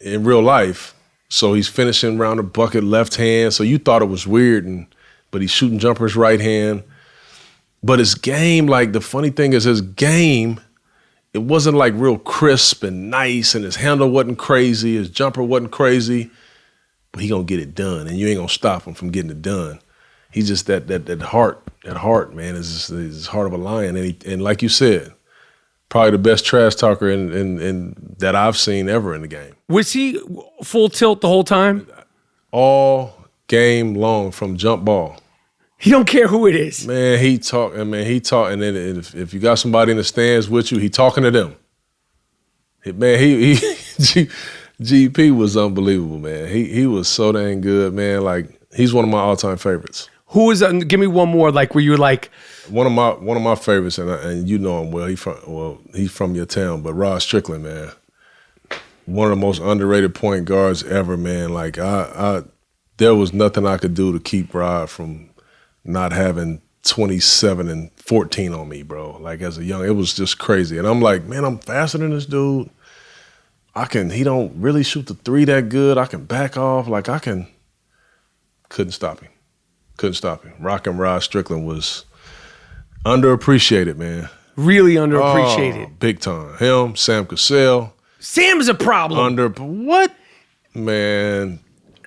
in real life. So he's finishing around the bucket left hand. So you thought it was weird, but he's shooting jumpers right hand. But his game, the funny thing is his game, it wasn't real crisp and nice, and his handle wasn't crazy, his jumper wasn't crazy, but he gonna get it done, and you ain't gonna stop him from getting it done. He's just that heart, man, is his heart of a lion, and like you said, probably the best trash talker in that I've seen ever in the game. Was he full tilt the whole time? All game long from jump ball. He don't care who it is. Man, he talk, and then if you got somebody in the stands with you, he talking to them. Man, GP was unbelievable, man. He was so dang good, man. Like, he's one of my all-time favorites. Who is? Give me one more. Like, where you were like one of my favorites, and you know him well. He's from your town, but Rod Strickland, man. One of the most underrated point guards ever, man. Like, there was nothing I could do to keep Rod from not having 27 and 14 on me, bro. Like, as a young, it was just crazy. And I'm like, man, I'm faster than this dude. He don't really shoot the three that good. I can back off. Like, couldn't stop him. Rockin' Rod Strickland was underappreciated, man. Really underappreciated. Oh, big time. Him, Sam Cassell. Sam's a problem. What? Man,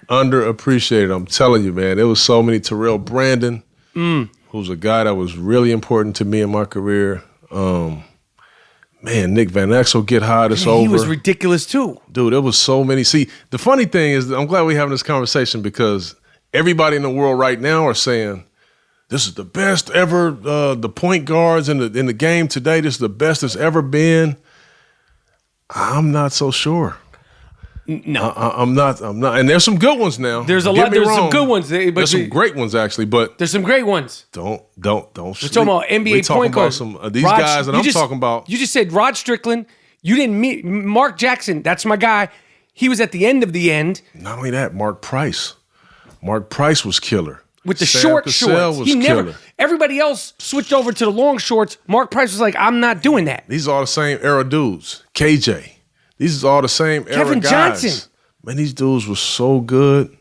underappreciated. I'm telling you, man. There was so many. Terrell Brandon, who's a guy that was really important to me in my career. Man, Nick Van Exel get high. It's over. He was ridiculous too. Dude, there was so many. See, the funny thing is, I'm glad we're having this conversation because everybody in the world right now are saying, this is the best ever, the point guards in the game today, this is the best it's ever been. I'm not so sure. No. I'm not. And there's some good ones now. There's some good ones. But there's some great ones, actually, but. There's some great ones. Don't We're sleep. talking about NBA point guards. We're talking about these guys that I'm talking about. You just said Rod Strickland. You didn't meet Mark Jackson. That's my guy. He was at the end of the end. Not only that, Mark Price. Mark Price was killer. With the Sam short Cassell shorts. Was killer. Everybody else switched over to the long shorts. Mark Price was like, I'm not doing that. These are all the same era dudes. KJ. These are all the same era Kevin guys. Johnson. Man, these dudes were so good.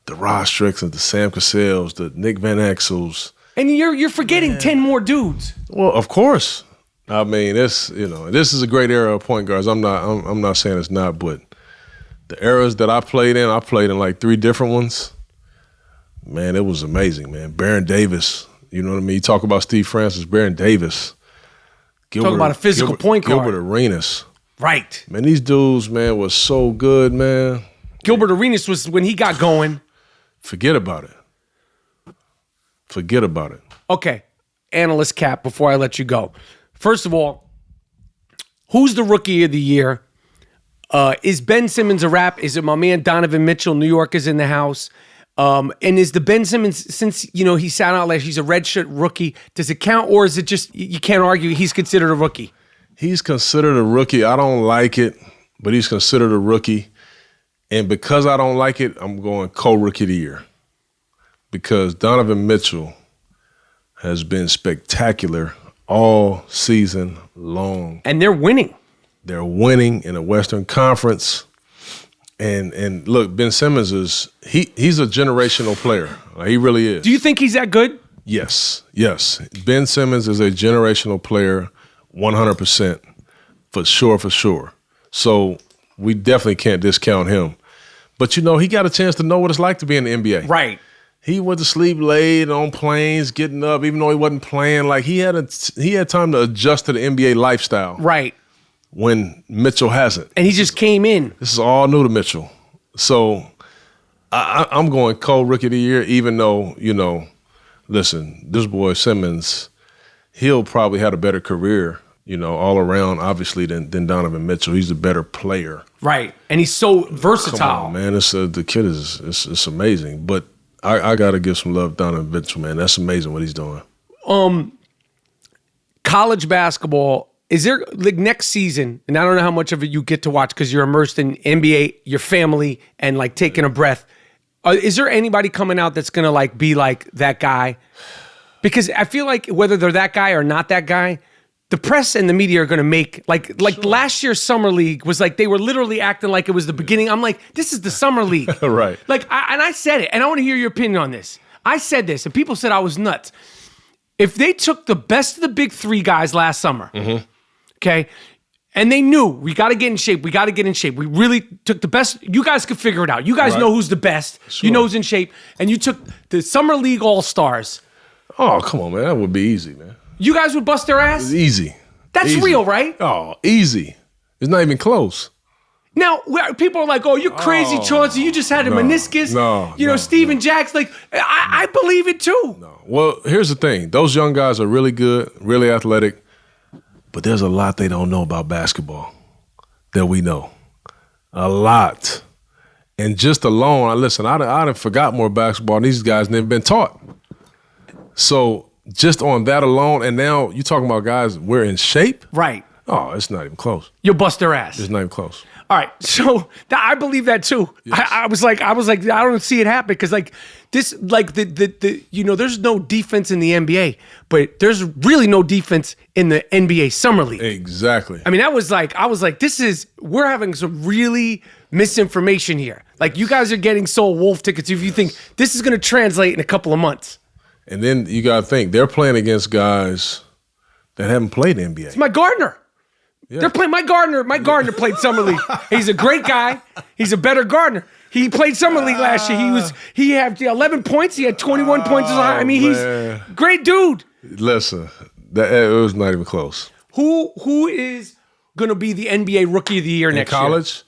The Rod Strickland, the Sam Cassells, the Nick Van Exels. And you're forgetting 10 more dudes. Well, of course. I mean, this is a great era of point guards. I'm not saying it's not, but the eras that I played in like 3 different ones. Man, it was amazing, man. Baron Davis, you know what I mean? You talk about Steve Francis, Baron Davis. Talk about a physical point guard. Gilbert Arenas. Right. Man, these dudes, man, was so good, man. Gilbert Arenas was when he got going. Forget about it. Okay. Analyst cap before I let you go. First of all, who's the rookie of the year? Is Ben Simmons a wrap? Is it my man Donovan Mitchell? New York is in the house. And is the Ben Simmons, since, he sat out last, he's a redshirt rookie, does it count, or is it just, you can't argue, he's considered a rookie? He's considered a rookie. I don't like it, but he's considered a rookie. And because I don't like it, I'm going co-rookie of the year. Because Donovan Mitchell has been spectacular all season long. And they're winning. They're winning in the Western Conference. And look, Ben Simmons he's a generational player. He really is. Do you think he's that good? Yes. Ben Simmons is a generational player, 100%, for sure. So we definitely can't discount him. But he got a chance to know what it's like to be in the NBA. Right. He went to sleep late on planes, getting up, even though he wasn't playing. Like he had time to adjust to the NBA lifestyle. Right. When Mitchell hasn't. And he just came in. This is all new to Mitchell. So I'm going co-rookie of the year, even though, listen, this boy Simmons, he'll probably have a better career, all around, obviously, than Donovan Mitchell. He's a better player. Right. And he's so versatile. Come on, man. The kid it's amazing. But I got to give some love to Donovan Mitchell, man. That's amazing what he's doing. College basketball, is there, like, next season, and I don't know how much of it you get to watch because you're immersed in NBA, your family, and, like, taking a breath. Is there anybody coming out that's going to, like, be like that guy? Because I feel like whether they're that guy or not that guy, the press and the media are going to make, like sure. Last year's Summer League was like, they were literally acting like it was the beginning. I'm like, this is the Summer League. Right. Like, I said it, and I want to hear your opinion on this. I said this, and people said I was nuts. If they took the best of the big 3 guys last summer, okay, and they knew, we got to get in shape, we really took the best, you guys could figure it out. You guys know who's the best, sure. You know who's in shape, and you took the Summer League All-Stars. Oh, come on, man. That would be easy, man. You guys would bust their ass? It's easy. That's easy. real, right? Oh, easy. It's not even close. Now, people are like, oh, you're crazy, Chauncey. You just had a meniscus. Steven Jackson. Like, I believe it too. No. Well, here's the thing. Those young guys are really good, really athletic, but there's a lot they don't know about basketball that we know. A lot. And just alone, I done forgot more basketball than these guys never been taught. So just on that alone, and now you talking about guys, we're in shape? Right. Oh, it's not even close. You'll bust their ass. It's not even close. All right, so I believe that too. Yes. I was like, I don't see it happen because like this, like there's no defense in the NBA, but there's really no defense in the NBA Summer League. Exactly. I mean, I was like, we're having some really misinformation here. Like you guys are getting sold wolf tickets if you think this is going to translate in a couple of months. And then you got to think they're playing against guys that haven't played the NBA. It's my Gardner. Yeah. They're playing my Gardner. My Gardner played Summer League. He's a great guy. He's a better Gardner. He played Summer League last year. He had 11 points. He had 21 points. I mean, he's a great dude. Listen, it was not even close. Who is going to be the NBA Rookie of the Year next year? In college?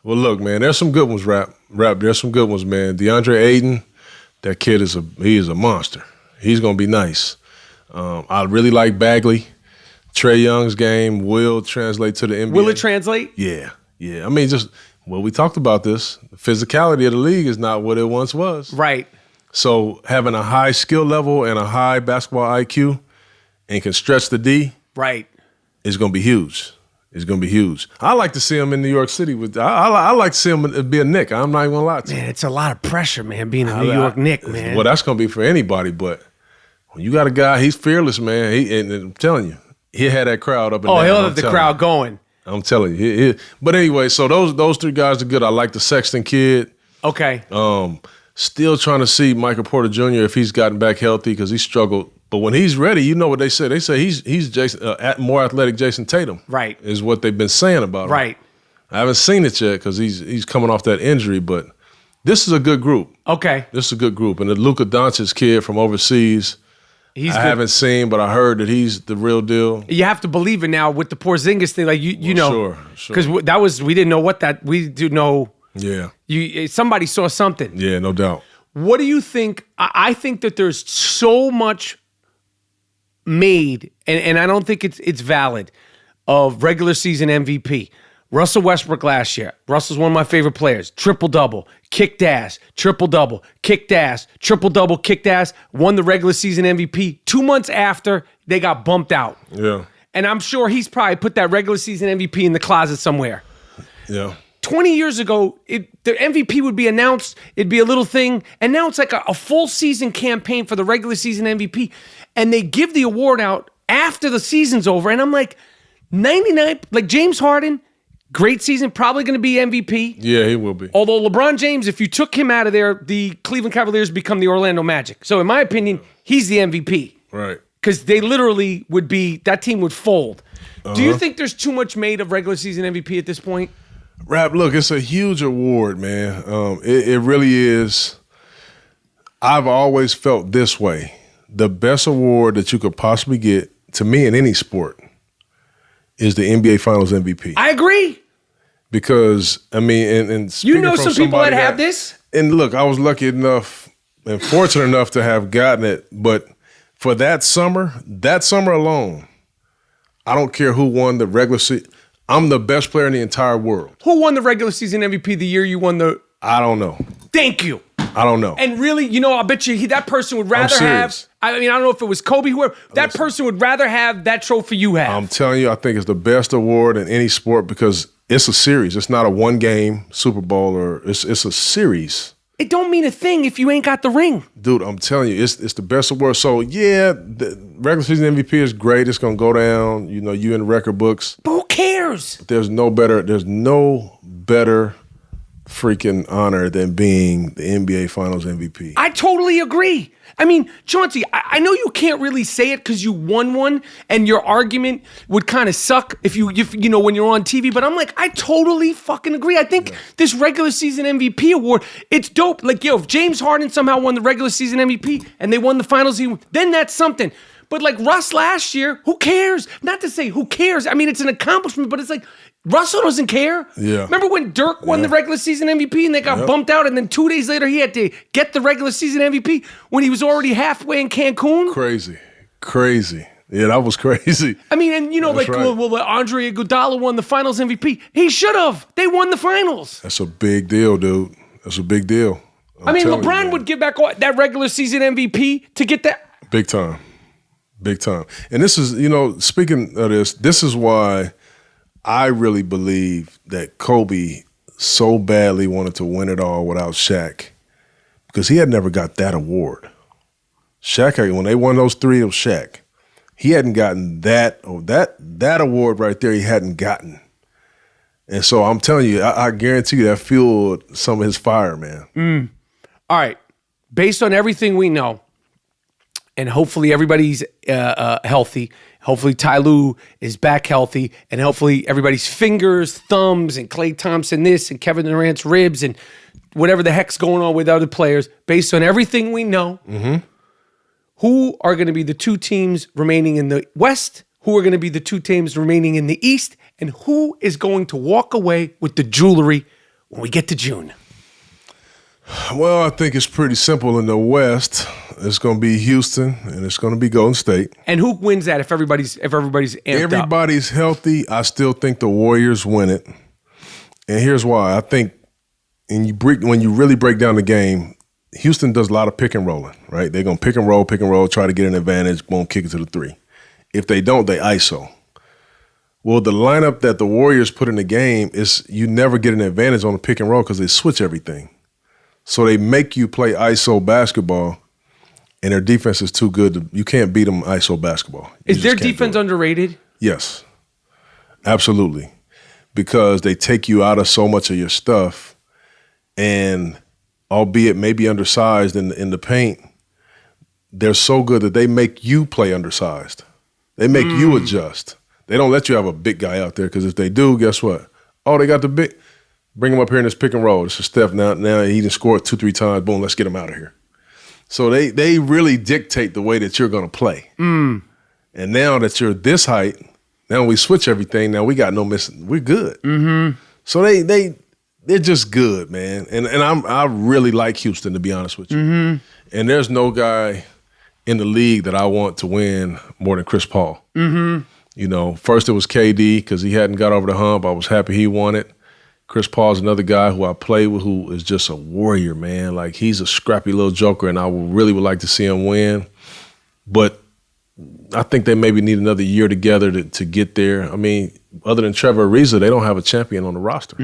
Well, look, man, there's some good ones, Rap. There's some good ones, man. DeAndre Ayton, that kid is a monster. He's going to be nice. I really like Bagley. Trae Young's game will translate to the NBA. Will it translate? Yeah. I mean, we talked about this. The physicality of the league is not what it once was. Right. So having a high skill level and a high basketball IQ and can stretch the D, right, is going to be huge. It's going to be huge. I like to see him in New York City. I like to see him be a Knick. I'm not even going to lie to you. Man, it's a lot of pressure, man, being a New York Knick, man. Well, that's going to be for anybody, but when you got a guy, he's fearless, man. And I'm telling you. He had that crowd up and down. He'll have the crowd going. I'm telling you. But anyway, so those three guys are good. I like the Sexton kid. Okay. Still trying to see Michael Porter Jr. if he's gotten back healthy because he struggled. But when he's ready, you know what they say. They say he's Jason, more athletic Jason Tatum. Right. Is what they've been saying about him. Right. I haven't seen it yet because he's coming off that injury, but this is a good group. Okay. This is a good group. And the Luka Doncic kid from overseas, I haven't seen, but I heard that he's the real deal. You have to believe it now with the Porzingis thing, like you know, sure. Because we didn't know what that we do know. Yeah, somebody saw something. Yeah, no doubt. What do you think? I think that there's so much made, and I don't think it's valid, of regular season MVP. Russell Westbrook last year. Russell's one of my favorite players. Triple-double, kicked ass, triple-double, kicked ass, triple-double, kicked ass, won the regular season MVP 2 months after they got bumped out. Yeah. And I'm sure he's probably put that regular season MVP in the closet somewhere. Yeah. 20 years ago, the MVP would be announced. It'd be a little thing. And now it's like a full season campaign for the regular season MVP. And they give the award out after the season's over. And I'm like, 99, like James Harden, great season, probably going to be MVP. Yeah, he will be. Although LeBron James, if you took him out of there, the Cleveland Cavaliers become the Orlando Magic. So in my opinion, he's the MVP. Right. Because they literally would be, that team would fold. Do you think there's too much made of regular season MVP at this point? Rap, look, it's a huge award, man. It really is. I've always felt this way. The best award that you could possibly get, to me in any sport, is the NBA Finals MVP. I agree. Because, I mean, and you know some people that have this? And look, I was lucky enough and fortunate enough to have gotten it. But for that summer alone, I don't care who won the regular season. I'm the best player in the entire world. Who won the regular season MVP the year you won the... I don't know. Thank you. I don't know. And really, I bet you that person would rather have... I mean, I don't know if it was Kobe, whoever. That person would rather have that trophy you have. I'm telling you, I think it's the best award in any sport because it's a series. It's not a one-game Super Bowl or it's a series. It don't mean a thing if you ain't got the ring. Dude, I'm telling you, it's the best award. So, yeah, the regular season MVP is great. It's going to go down, you in the record books. But who cares? There's no better freaking honor than being the NBA Finals MVP. I totally agree. I mean, Chauncey, I know you can't really say it because you won one and your argument would kind of suck if when you're on TV, but I'm like, I totally fucking agree. I think this regular season MVP award, it's dope. Like, if James Harden somehow won the regular season MVP and they won the finals, then that's something. But like Russ last year, who cares? Not to say who cares. I mean, it's an accomplishment, but it's like Russell doesn't care. Yeah. Remember when Dirk won the regular season MVP and they got bumped out, and then 2 days later he had to get the regular season MVP when he was already halfway in Cancun? Crazy. Yeah, that was crazy. I mean, and well, Andre Iguodala won the Finals MVP. He should have. They won the Finals. That's a big deal, dude. That's a big deal. I mean, LeBron would give back that regular season MVP to get that. Big time. And this is, speaking of this is why I really believe that Kobe so badly wanted to win it all without Shaq, because he had never got that award. Shaq, when they won those three, it was Shaq. He hadn't gotten that award right there. He hadn't gotten. And so I'm telling you, I guarantee you that fueled some of his fire, man. All right. Based on everything we know, and hopefully everybody's healthy, hopefully Ty Lue is back healthy, and hopefully everybody's fingers, thumbs, and Klay Thompson this, and Kevin Durant's ribs, and whatever the heck's going on with other players, based on everything we know, who are going to be the two teams remaining in the West, who are going to be the two teams remaining in the East, and who is going to walk away with the jewelry when we get to June? Well, I think it's pretty simple in the West. It's going to be Houston, and it's going to be Golden State. And who wins that if everybody's amped Everybody's healthy. I still think the Warriors win it. And here's why. I think when you really break down the game, Houston does a lot of pick and rolling, right? They're going to pick and roll, try to get an advantage, boom, kick it to the three. If they don't, they ISO. Well, the lineup that the Warriors put in the game is you never get an advantage on the pick and roll because they switch everything. So they make you play ISO basketball, and their defense is too good. You can't beat them ISO basketball. Is their defense underrated? Yes, absolutely. Because they take you out of so much of your stuff, and albeit maybe undersized in the paint, they're so good that they make you play undersized. They make you adjust. They don't let you have a big guy out there, because if they do, guess what? Oh, they got the big. Bring him up here in this pick and roll. It's a Steph. Now he done scored 2-3 times. Boom, let's get him out of here. So they really dictate the way that you're going to play. And now that you're this height, now we switch everything. Now we got no missing. We're good. So they're just good, man. And I really like Houston, to be honest with you. And there's no guy in the league that I want to win more than Chris Paul. First it was KD because he hadn't got over the hump. I was happy he won it. Chris Paul's another guy who I play with who is just a warrior, man. Like, he's a scrappy little joker, and I really would like to see him win. But I think they maybe need another year together to get there. I mean, other than Trevor Ariza, they don't have a champion on the roster.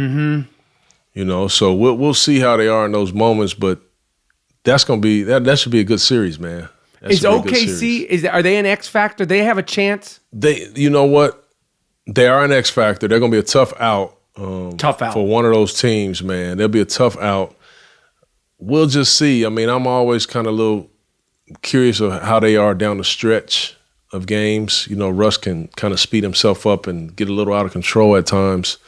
So we'll see how they are in those moments, but that's gonna be that should be a good series, man. Is OKC, are they an X factor? They have a chance? You know what? They are an X factor. They're gonna be a tough out. Tough out. For one of those teams, man. They'll be a tough out. We'll just see. I mean, I'm always kind of a little curious of how they are down the stretch of games. Russ can kind of speed himself up and get a little out of control at times,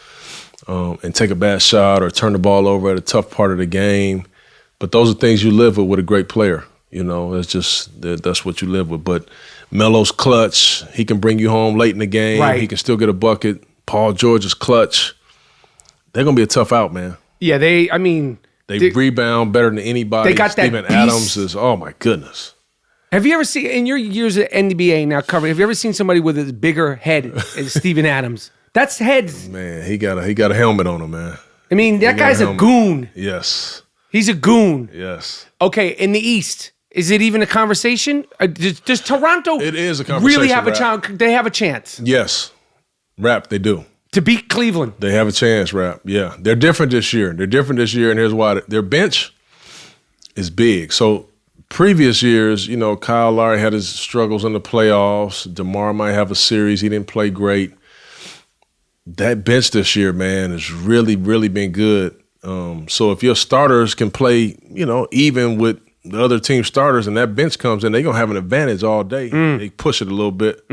and take a bad shot or turn the ball over at a tough part of the game. But those are things you live with a great player. It's just that's what you live with. But Melo's clutch. He can bring you home late in the game. Right. He can still get a bucket. Paul George is clutch. They're going to be a tough out, man. Yeah, they rebound better than anybody. They got Steven that Adams is, oh my goodness. Have you ever seen, in your years at NBA now covering, have you ever seen somebody with a bigger head as Steven Adams? That's heads. Man, he got a helmet on him, man. I mean, that guy's a goon. Yes. He's a goon. Yes. Okay, in the East, is it even a conversation? Does Toronto it is a conversation, really have a chance? They have a chance. Yes. Rap, they do. To beat Cleveland. They have a chance, Rap. Yeah. They're different this year. And here's why. Their bench is big. So previous years, Kyle Lowry had his struggles in the playoffs. DeMar might have a series. He didn't play great. That bench this year, man, has really, really been good. So if your starters can play, even with the other team starters, and that bench comes in, they're going to have an advantage all day. They push it a little bit.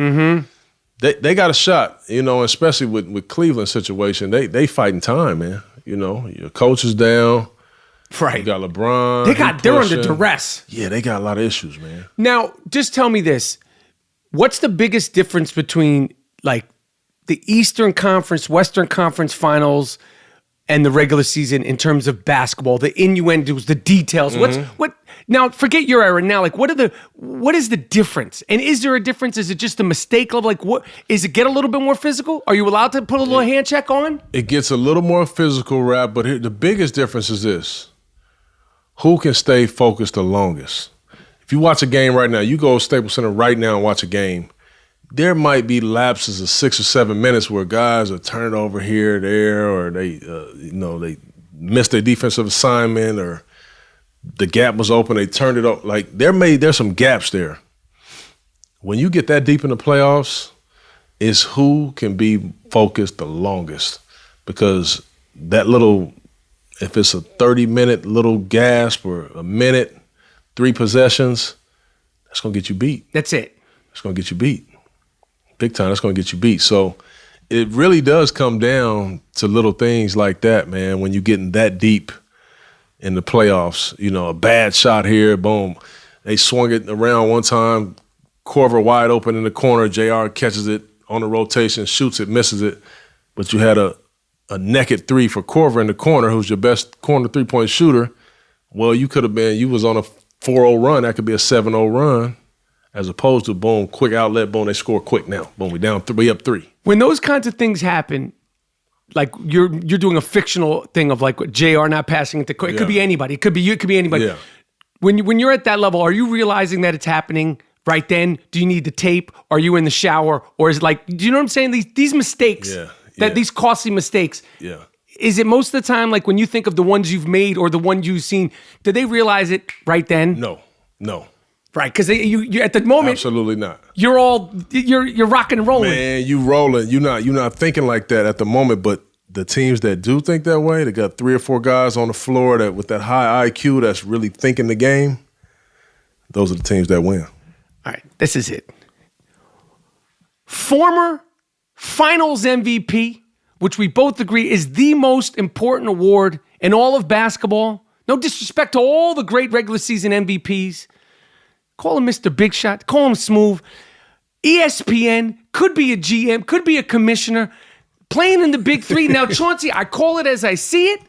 They got a shot, especially with Cleveland's situation. They fighting time, man. Your coach is down. Right. You got LeBron. They're under duress. Yeah, they got a lot of issues, man. Now, just tell me this. What's the biggest difference between like the Eastern Conference, Western Conference Finals, and the regular season in terms of basketball? The innuendos, the details. What? Now, forget your era. Now, like, what is the difference? And is there a difference? Is it just a mistake level? Like, what is it? Get a little bit more physical? Are you allowed to put a little hand check on? It gets a little more physical, Rap. But here, the biggest difference is this: who can stay focused the longest? If you watch a game right now, you go to Staples Center right now and watch a game, there might be lapses of 6 or 7 minutes where guys are turning over here, there, or they missed their defensive assignment, or the gap was open, they turned it up. Like there's some gaps there. When you get that deep in the playoffs, it's who can be focused the longest, because that little, if it's a 30-minute little gasp or a minute, 3 possessions, that's going to get you beat. That's it. It's going to get you beat. Big time, that's going to get you beat. So it really does come down to little things like that, man, when you're getting that deep in the playoffs. You know, a bad shot here, boom. They swung it around one time, Korver wide open in the corner, JR catches it on the rotation, shoots it, misses it. But you had a naked 3 for Korver in the corner, who's your best corner 3-point shooter. Well, you was on a 4-0 run, that could be a 7-0 run, as opposed to, boom, quick outlet, boom, they score quick now. Boom, we up 3. When those kinds of things happen, like you're doing a fictional thing of like JR not passing it. It could be anybody. It could be you. It could be anybody. Yeah. When you're at that level, are you realizing that it's happening right then? Do you need the tape? Are you in the shower? Or is it like, do you know what I'm saying? These mistakes, these costly mistakes. Yeah. Is it most of the time, like when you think of the ones you've made or the ones you've seen, do they realize it right then? No. Right, because you at the moment, absolutely not. You're rocking and rolling. Man, you rolling. You're not thinking like that at the moment. But the teams that do think that way, they got 3 or 4 guys on the floor that with that high IQ that's really thinking the game. Those are the teams that win. All right, this is it. Former Finals MVP, which we both agree is the most important award in all of basketball. No disrespect to all the great regular season MVPs. Call him Mr. Big Shot. Call him Smooth. ESPN, could be a GM, could be a commissioner, playing in the Big 3. Now, Chauncey, I call it as I see it,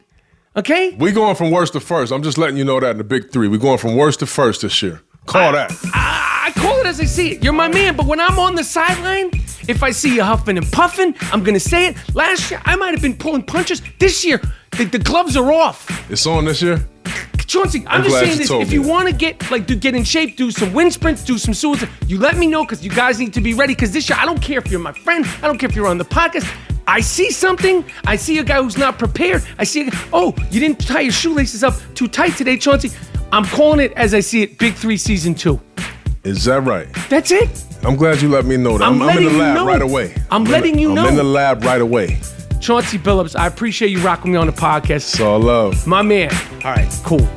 okay? We going from worst to first. I'm just letting you know that in the Big 3. We're going from worst to first this year. Call that. I call it as I see it. You're my man, but when I'm on the sideline, if I see you huffing and puffing, I'm going to say it. Last year, I might have been pulling punches. This year, the gloves are off. It's on this year? Chauncey, I'm just saying this. If you want to get in shape, do some wind sprints, do some suicide, you let me know, because you guys need to be ready. Because this year, I don't care if you're my friend. I don't care if you're on the podcast. I see something. I see a guy who's not prepared. I see a guy, you didn't tie your shoelaces up too tight today, Chauncey. I'm calling it as I see it, Big 3 Season 2. Is that right? That's it. I'm glad you let me know that. I'm in the lab right away. I'm letting you know. I'm in the lab right away. Chauncey Billups, I appreciate you rocking me on the podcast. It's all love. My man. All right, cool.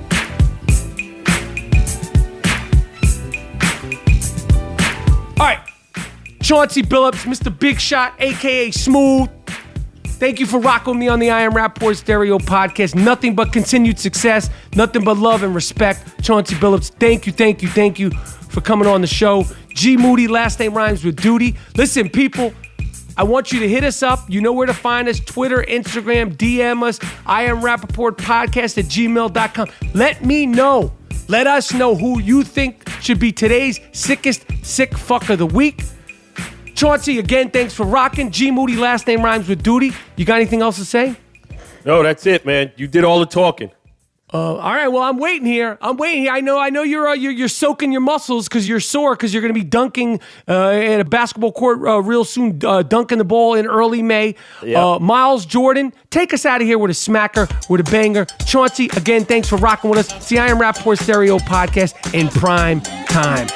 All right, Chauncey Billups, Mr. Big Shot, a.k.a. Smooth. Thank you for rocking with me on the I Am Rapaport Stereo podcast. Nothing but continued success, nothing but love and respect. Chauncey Billups, thank you for coming on the show. G Moody, last name rhymes with duty. Listen, people, I want you to hit us up. You know where to find us. Twitter, Instagram, DM us. I Am Rapaport Podcast at gmail.com. Let me know. Let us know who you think should be today's sickest sick fuck of the week. Chauncey, again, thanks for rocking. G Moody, last name rhymes with duty. You got anything else to say? No, that's it, man. You did all the talking. All right, well, I'm waiting here. I know you're soaking your muscles because you're sore, because you're going to be dunking at a basketball court real soon, dunking the ball in early May. Yep. Miles Jordan, take us out of here with a smacker, with a banger. Chauncey, again, thanks for rocking with us. See, I Am Rapaport Stereo Podcast in prime time.